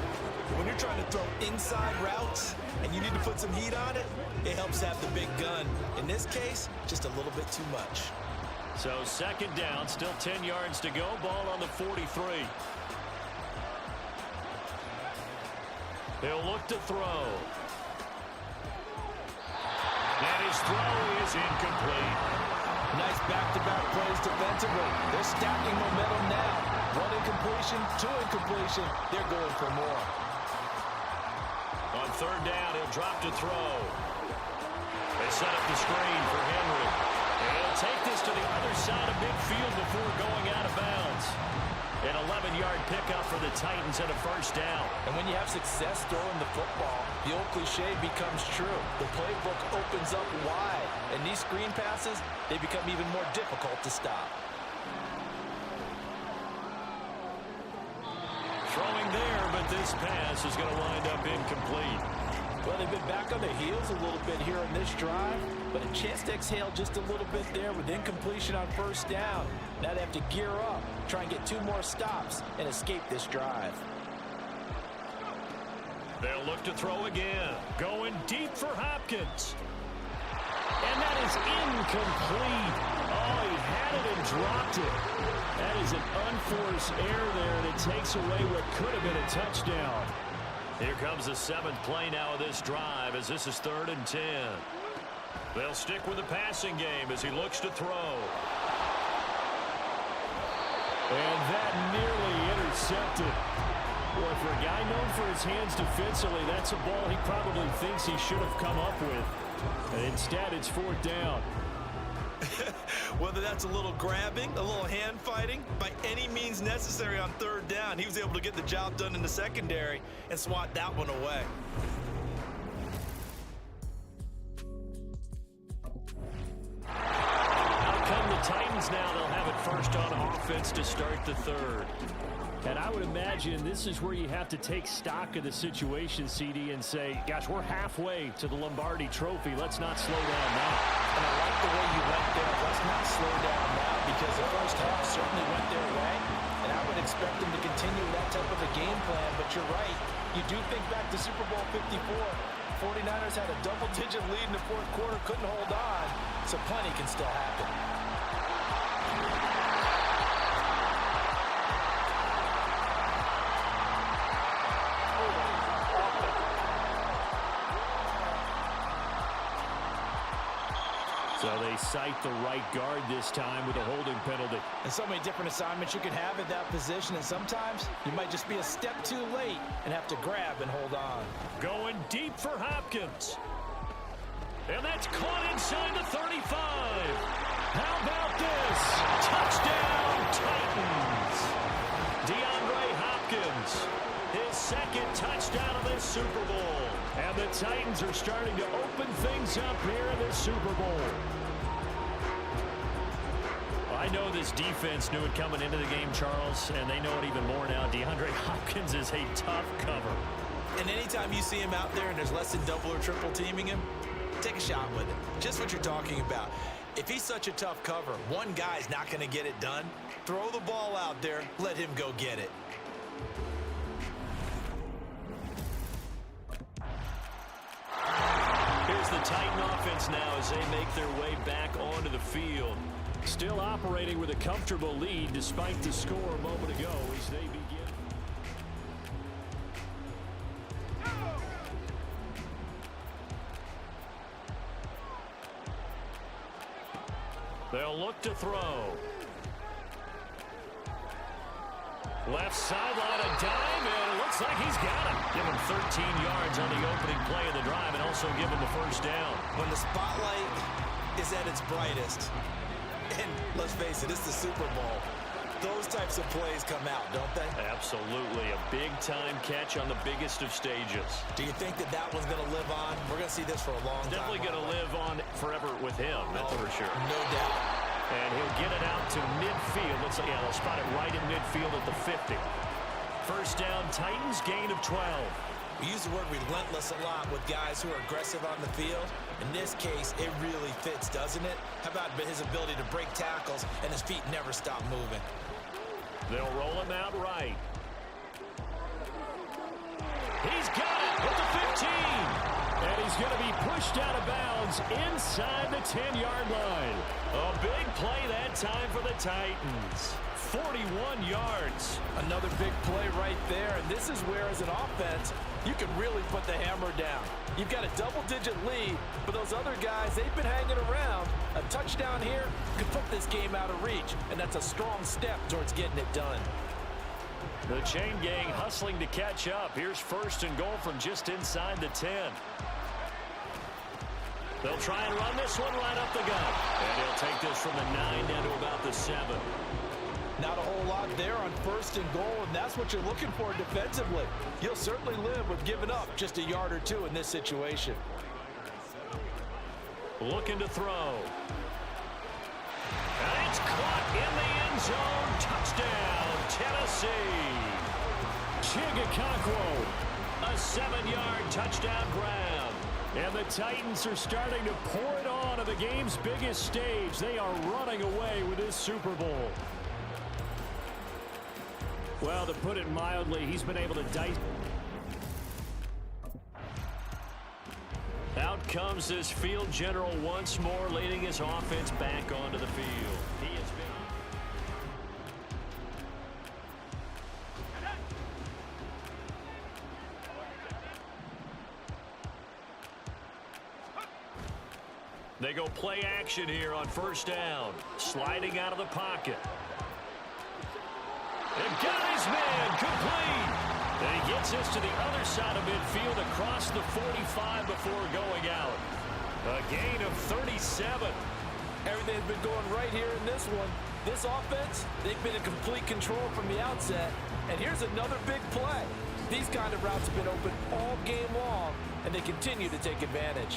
Speaker 9: But when you're trying to throw inside routes and you need to put some heat on it, it helps to have the big gun. In this case, just a little bit too much.
Speaker 5: So second down, still 10 yards to go. Ball on the 43. He'll look to throw. And his throw is incomplete.
Speaker 9: Nice back-to-back plays defensively. They're stacking momentum now. One incompletion, two incompletion. They're going for more.
Speaker 5: On third down, he'll drop to throw. They set up the screen for Henry. And he'll take this to the other side of midfield before going out of bounds. An 11-yard pickup for the Titans and a first down.
Speaker 9: And when you have success throwing the football, the old cliche becomes true. The playbook opens up wide. And these screen passes, they become even more difficult to stop.
Speaker 5: Throwing there, but this pass is going to wind up incomplete.
Speaker 9: Well, they've been back on their heels a little bit here on this drive, but a chance to exhale just a little bit there with incompletion on first down. Now they have to gear up, try and get two more stops, and escape this drive.
Speaker 5: They'll look to throw again. Going deep for Hopkins. And that is incomplete. Oh, he had it and dropped it. That is an unforced error there, and it takes away what could have been a touchdown. Here comes the seventh play now of this drive as this is 3rd and 10. They'll stick with the passing game as he looks to throw. And that nearly intercepted. Boy, for a guy known for his hands defensively, that's a ball he probably thinks he should have come up with. And instead, it's 4th down.
Speaker 6: Whether that's a little grabbing, a little hand fighting, by any means necessary on 3rd down, he was able to get the job done in the secondary and swat that one away.
Speaker 5: Out come the Titans now. They'll have it first on offense to start the 3rd. And I would imagine this is where you have to take stock of the situation, CD, and say, gosh, we're halfway to the Lombardi Trophy. Let's not slow down now.
Speaker 9: And I like the way you went there. Let's not slow down now, because the first half certainly went their way. And I would expect them to continue that type of a game plan. But you're right. You do think back to Super Bowl 54. 49ers had a double-digit lead in the 4th quarter, couldn't hold on. So plenty can still happen.
Speaker 5: So they cite the right guard this time with a holding penalty.
Speaker 9: And so many different assignments you can have at that position, and sometimes you might just be a step too late and have to grab and hold on.
Speaker 5: Going deep for Hopkins. And that's caught inside the 35. How about this? Touchdown, Titans. DeAndre Hopkins, his 2nd touchdown of this Super Bowl. And the Titans are starting to open things up here in this Super Bowl. Well, I know this defense knew it coming into the game, Charles, and they know it even more now. DeAndre Hopkins is a tough cover.
Speaker 6: And anytime you see him out there and there's less than double or triple teaming him, take a shot with it. Just what you're talking about. If he's such a tough cover, one guy's not going to get it done. Throw the ball out there, let him go get it.
Speaker 5: Here's the Titan offense now as they make their way back onto the field. Still operating with a comfortable lead despite the score a moment ago as they begin. They'll look to throw. Left sideline, a dime, and it looks like he's got it. Give him 13 yards on the opening play of the drive and also give him a 1st down.
Speaker 6: When the spotlight is at its brightest, and let's face it, it's the Super Bowl, those types of plays come out, don't they?
Speaker 5: Absolutely. A big-time catch on the biggest of stages.
Speaker 6: Do you think that that one's going to live on? We're going to see this for a long time.
Speaker 5: Definitely going to live on forever with him, that's for sure.
Speaker 6: No doubt.
Speaker 5: And he'll get it out to midfield. Looks like, yeah, they'll spot it right in midfield at the 50. 1st down, Titans, gain of 12.
Speaker 6: We use the word relentless a lot with guys who are aggressive on the field. In this case, it really fits, doesn't it? How about his ability to break tackles and his feet never stop moving?
Speaker 5: They'll roll him out right. He's got it at the 15. And he's going to be pushed out of bounds inside the 10-yard line. A big play that time for the Titans. 41 yards.
Speaker 9: Another big play right there, and this is where, as an offense, you can really put the hammer down. You've got a double-digit lead, but those other guys, they've been hanging around. A touchdown here could put this game out of reach, and that's a strong step towards getting it done.
Speaker 5: The chain gang hustling to catch up. Here's 1st and goal from just inside the 10. They'll try and run this one right up the gut. And he'll take this from the 9 down to about the 7.
Speaker 9: Not a whole lot there on 1st and goal, and that's what you're looking for defensively. You'll certainly live with giving up just a yard or two in this situation.
Speaker 5: Looking to throw. And it's caught in the end zone. Touchdown, Tennessee. Chigakakwo, a 7-yard touchdown grab. And the Titans are starting to pour it on to the game's biggest stage. They are running away with this Super Bowl. Well, to put it mildly, he's been able to dice. Out comes this field general once more, leading his offense back onto the field. He has been... They go play action here on 1st down. Sliding out of the pocket. And got his man complete. And he gets us to the other side of midfield across the 45 before going out. A gain of 37.
Speaker 9: Everything's been going right here in this one. This offense, they've been in complete control from the outset. And here's another big play. These kind of routes have been open all game long, and they continue to take advantage.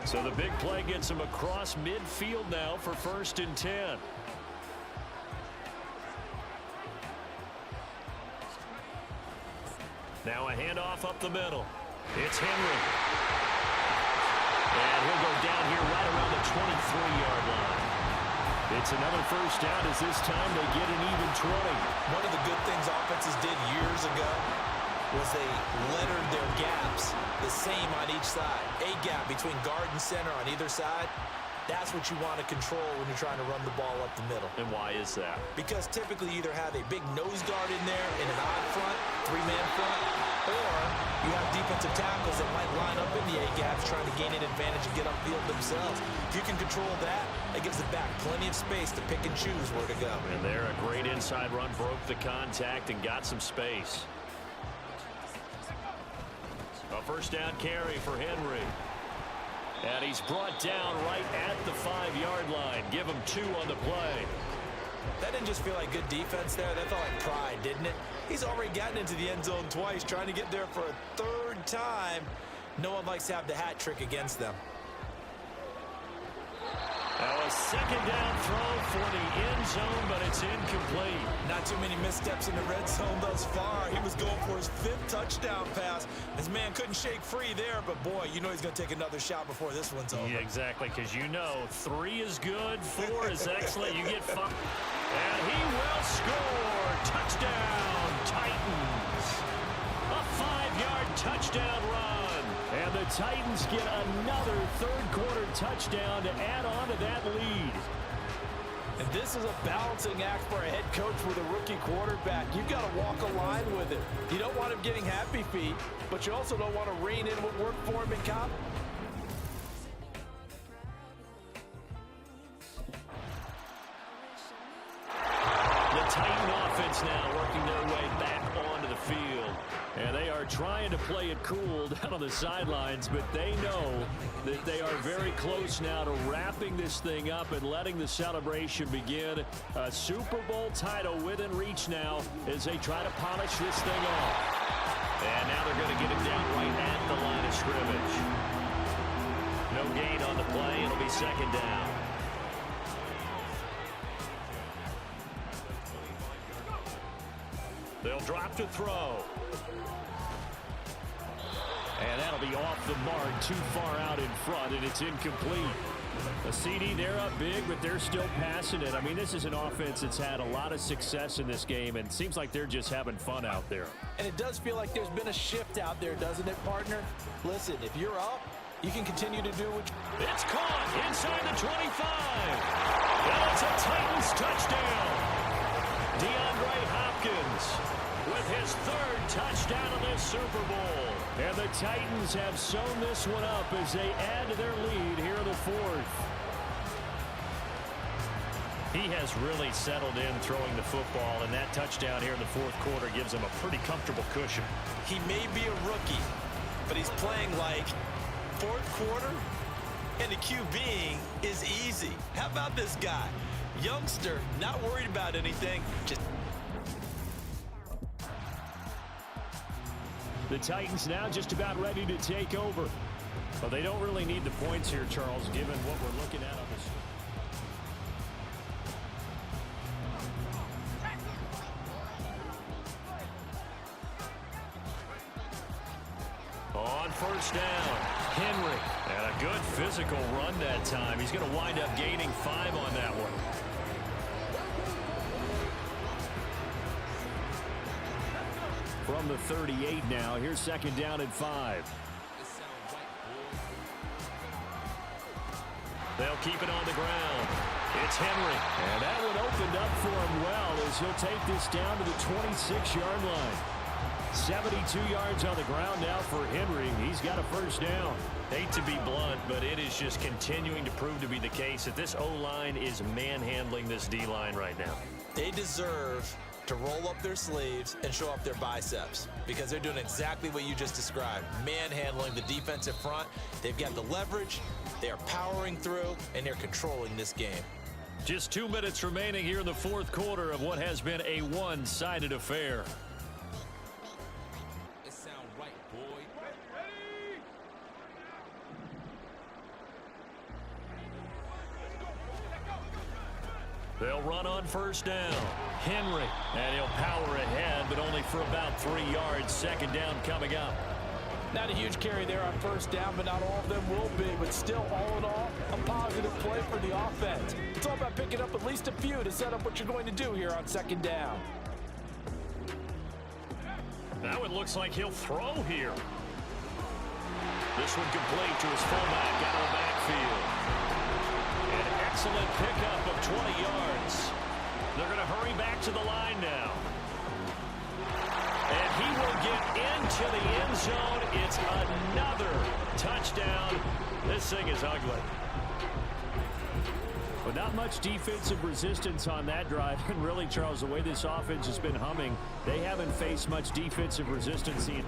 Speaker 5: So the big play gets him across midfield now for 1st and 10. Now a handoff up the middle. It's Henry. And he'll go down here right around the 23-yard line. It's another first down as this time they get an even 20.
Speaker 6: One of the good things offenses did years ago was they lettered their gaps the same on each side. A gap between guard and center on either side. That's what you want to control when you're trying to run the ball up the middle.
Speaker 5: And why is that?
Speaker 6: Because typically you either have a big nose guard in there in an odd front, 3-man front, or you have defensive tackles that might line up in the A-gaps trying to gain an advantage and get upfield themselves. If you can control that, it gives the back plenty of space to pick and choose where to go.
Speaker 5: And there, a great inside run, broke the contact and got some space. A first down carry for Henry. And he's brought down right at the 5-yard line. Give him 2 on the play.
Speaker 6: That didn't just feel like good defense there. That felt like pride, didn't it? He's already gotten into the end zone twice, trying to get there for a 3rd time. No one likes to have the hat trick against them.
Speaker 5: Now a 2nd down throw for the end zone, but it's incomplete.
Speaker 6: Not too many missteps in the red zone thus far. He was going for his 5th touchdown pass. His man couldn't shake free there, but boy, you know he's going to take another shot before this one's over.
Speaker 5: Yeah, exactly, because you know 3 is good, 4 is excellent. You get 5. And he will score. Touchdown, Titans. A 5-yard touchdown run. And the Titans get another 3rd quarter touchdown to add on to that lead.
Speaker 9: And this is a balancing act for a head coach with a rookie quarterback. You've got to walk a line with it. You don't want him getting happy feet, but you also don't want to rein in what worked for him in college.
Speaker 5: The Titan offense now working their way back onto the field. And they are trying to play it cool down on the sidelines, but they know that they are very close now to wrapping this thing up and letting the celebration begin. A Super Bowl title within reach now as they try to polish this thing off. And now they're going to get it down right at the line of scrimmage. No gain on the play. It'll be 2nd down. They'll drop to throw. And that'll be off the mark, too far out in front, and it's incomplete. A CD, they're up big, but they're still passing it. I mean, this is an offense that's had a lot of success in this game, and it seems like they're just having fun out there.
Speaker 9: And it does feel like there's been a shift out there, doesn't it, partner? Listen, if you're up, you can continue to do what you...
Speaker 5: It's caught inside the 25. And it's a Titans touchdown. DeAndre Hopkins with his 3rd touchdown of this Super Bowl. And the Titans have sewn this one up as they add to their lead here in the 4th. He has really settled in throwing the football, and that touchdown here in the 4th quarter gives him a pretty comfortable cushion.
Speaker 6: He may be a rookie, but he's playing like 4th quarter, and the QBing is easy. How about this guy? Youngster, not worried about anything, just...
Speaker 5: The Titans now just about ready to take over. But they don't really need the points here, Charles, given what we're looking at on this. On 1st down, Henry. And a good physical run that time. He's going to wind up gaining 5 on that one. From the 38 now, here's 2nd down and 5. They'll keep it on the ground. It's Henry. And that one opened up for him well as he'll take this down to the 26-yard line. 72 yards on the ground now for Henry. He's got a first down.
Speaker 7: Hate to be blunt, but it is just continuing to prove to be the case that this O-line is manhandling this D-line right now.
Speaker 9: They deserve to roll up their sleeves and show off their biceps because they're doing exactly what you just described, manhandling the defensive front. They've got the leverage, they are powering through, and they're controlling this game.
Speaker 5: Just 2 minutes remaining here in the fourth quarter of what has been a one-sided affair.
Speaker 6: It sound right, boy.
Speaker 5: They'll run on first down. Henry, and he'll power ahead, but only for about 3 yards. Second down coming up.
Speaker 9: Not a huge carry there on first down, but not all of them will be. But still, all in all, a positive play for the offense. It's all about picking up at least a few to set up what you're going to do here on second down.
Speaker 5: Now it looks like he'll throw here. This one complete to his fullback out of the backfield. An excellent pickup of 20 yards. They're going to hurry back to the line now. And he will get into the end zone. It's another touchdown. This thing is ugly. But not much defensive resistance on that drive. And really, Charles, the way this offense has been humming, they haven't faced much defensive resistance either.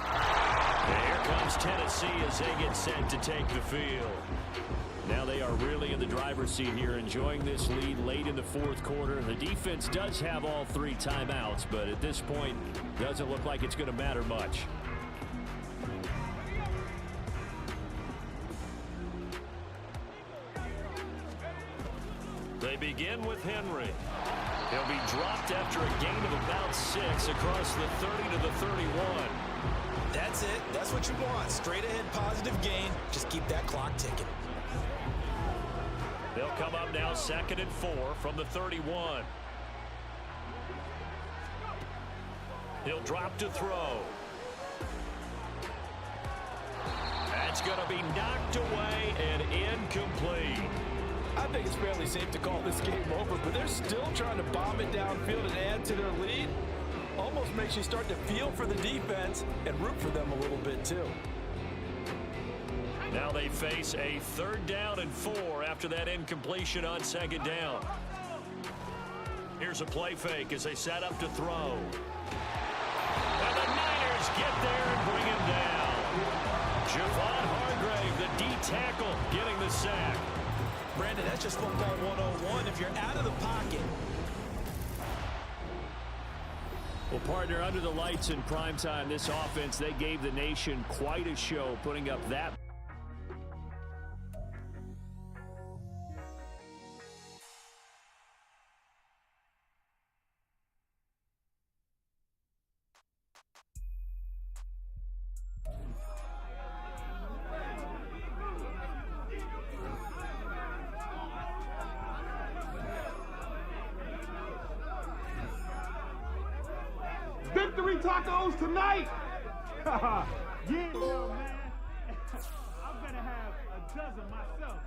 Speaker 5: And here comes Tennessee as they get set to take the field. Now they are really in the driver's seat here, enjoying this lead late in the fourth quarter. The defense does have all 3 timeouts, but at this point, doesn't look like it's going to matter much. They begin with Henry. He'll be dropped after a gain of about 6 across the 30 to the 31.
Speaker 9: That's it. That's what you want. Straight ahead positive gain. Just keep that clock ticking.
Speaker 5: They'll come up now 2nd and 4 from the 31. He'll drop to throw. That's going to be knocked away and incomplete.
Speaker 9: I think it's fairly safe to call this game over, but they're still trying to bomb it downfield and add to their lead. Almost makes you start to feel for the defense and root for them a little bit too.
Speaker 5: Now they face a 3rd down and 4 after that incompletion on 2nd down. Here's a play fake as they set up to throw. And the Niners get there and bring him down. Javon Hargrave, the D tackle, getting the sack.
Speaker 9: Brandon, that's just football 101. If you're out of the pocket.
Speaker 5: Well, partner, under the lights in primetime, this offense, they gave the nation quite a show, putting up that.
Speaker 10: Victory tacos tonight! Yeah, yo, man. I'm gonna have a dozen myself.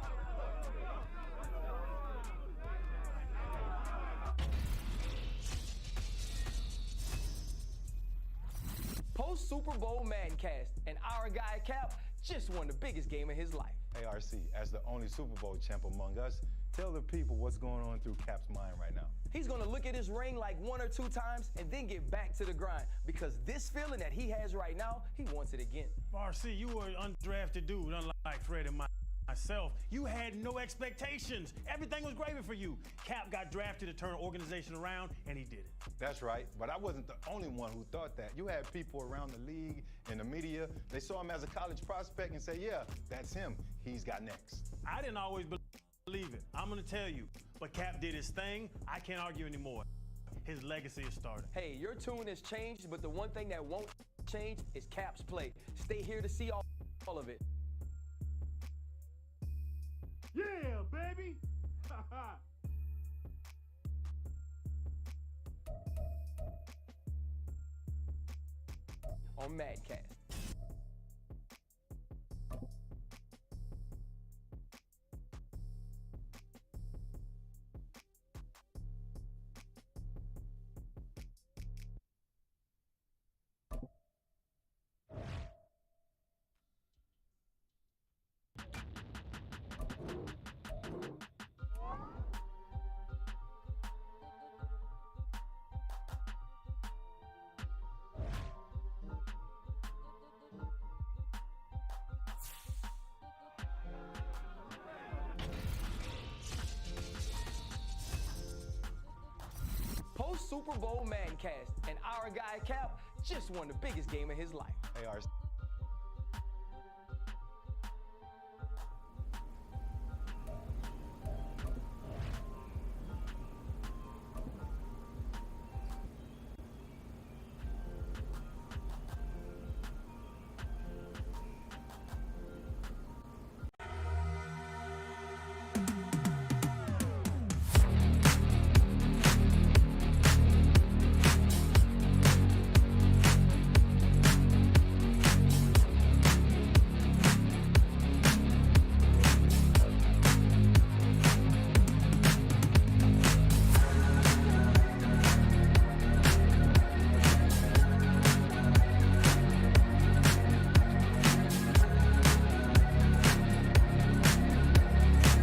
Speaker 1: Post Super Bowl Maddencast, and our guy Cap just won the biggest game of his life.
Speaker 2: Hey, RC, as the only Super Bowl champ among us, tell the people what's going on through Cap's mind right now.
Speaker 1: He's gonna look at his ring like 1 or 2 times and then get back to the grind because this feeling that he has right now, he wants it again.
Speaker 3: RC, you were an undrafted dude, unlike Fred and myself. You had no expectations. Everything was gravy for you. Cap got drafted to turn an organization around, and he did it.
Speaker 2: That's right, but I wasn't the only one who thought that. You had people around the league and the media. They saw him as a college prospect and said, yeah, that's him. He's got next.
Speaker 3: I didn't always believe it. I'm going to tell you. But Cap did his thing. I can't argue anymore. His legacy is starting.
Speaker 1: Hey, your tune has changed, but the one thing that won't change is Cap's play. Stay here to see all of it.
Speaker 10: Yeah, baby!
Speaker 1: On Madcast. Super Bowl Madden cast, and our guy Cap just won the biggest game of his life.
Speaker 2: Hey,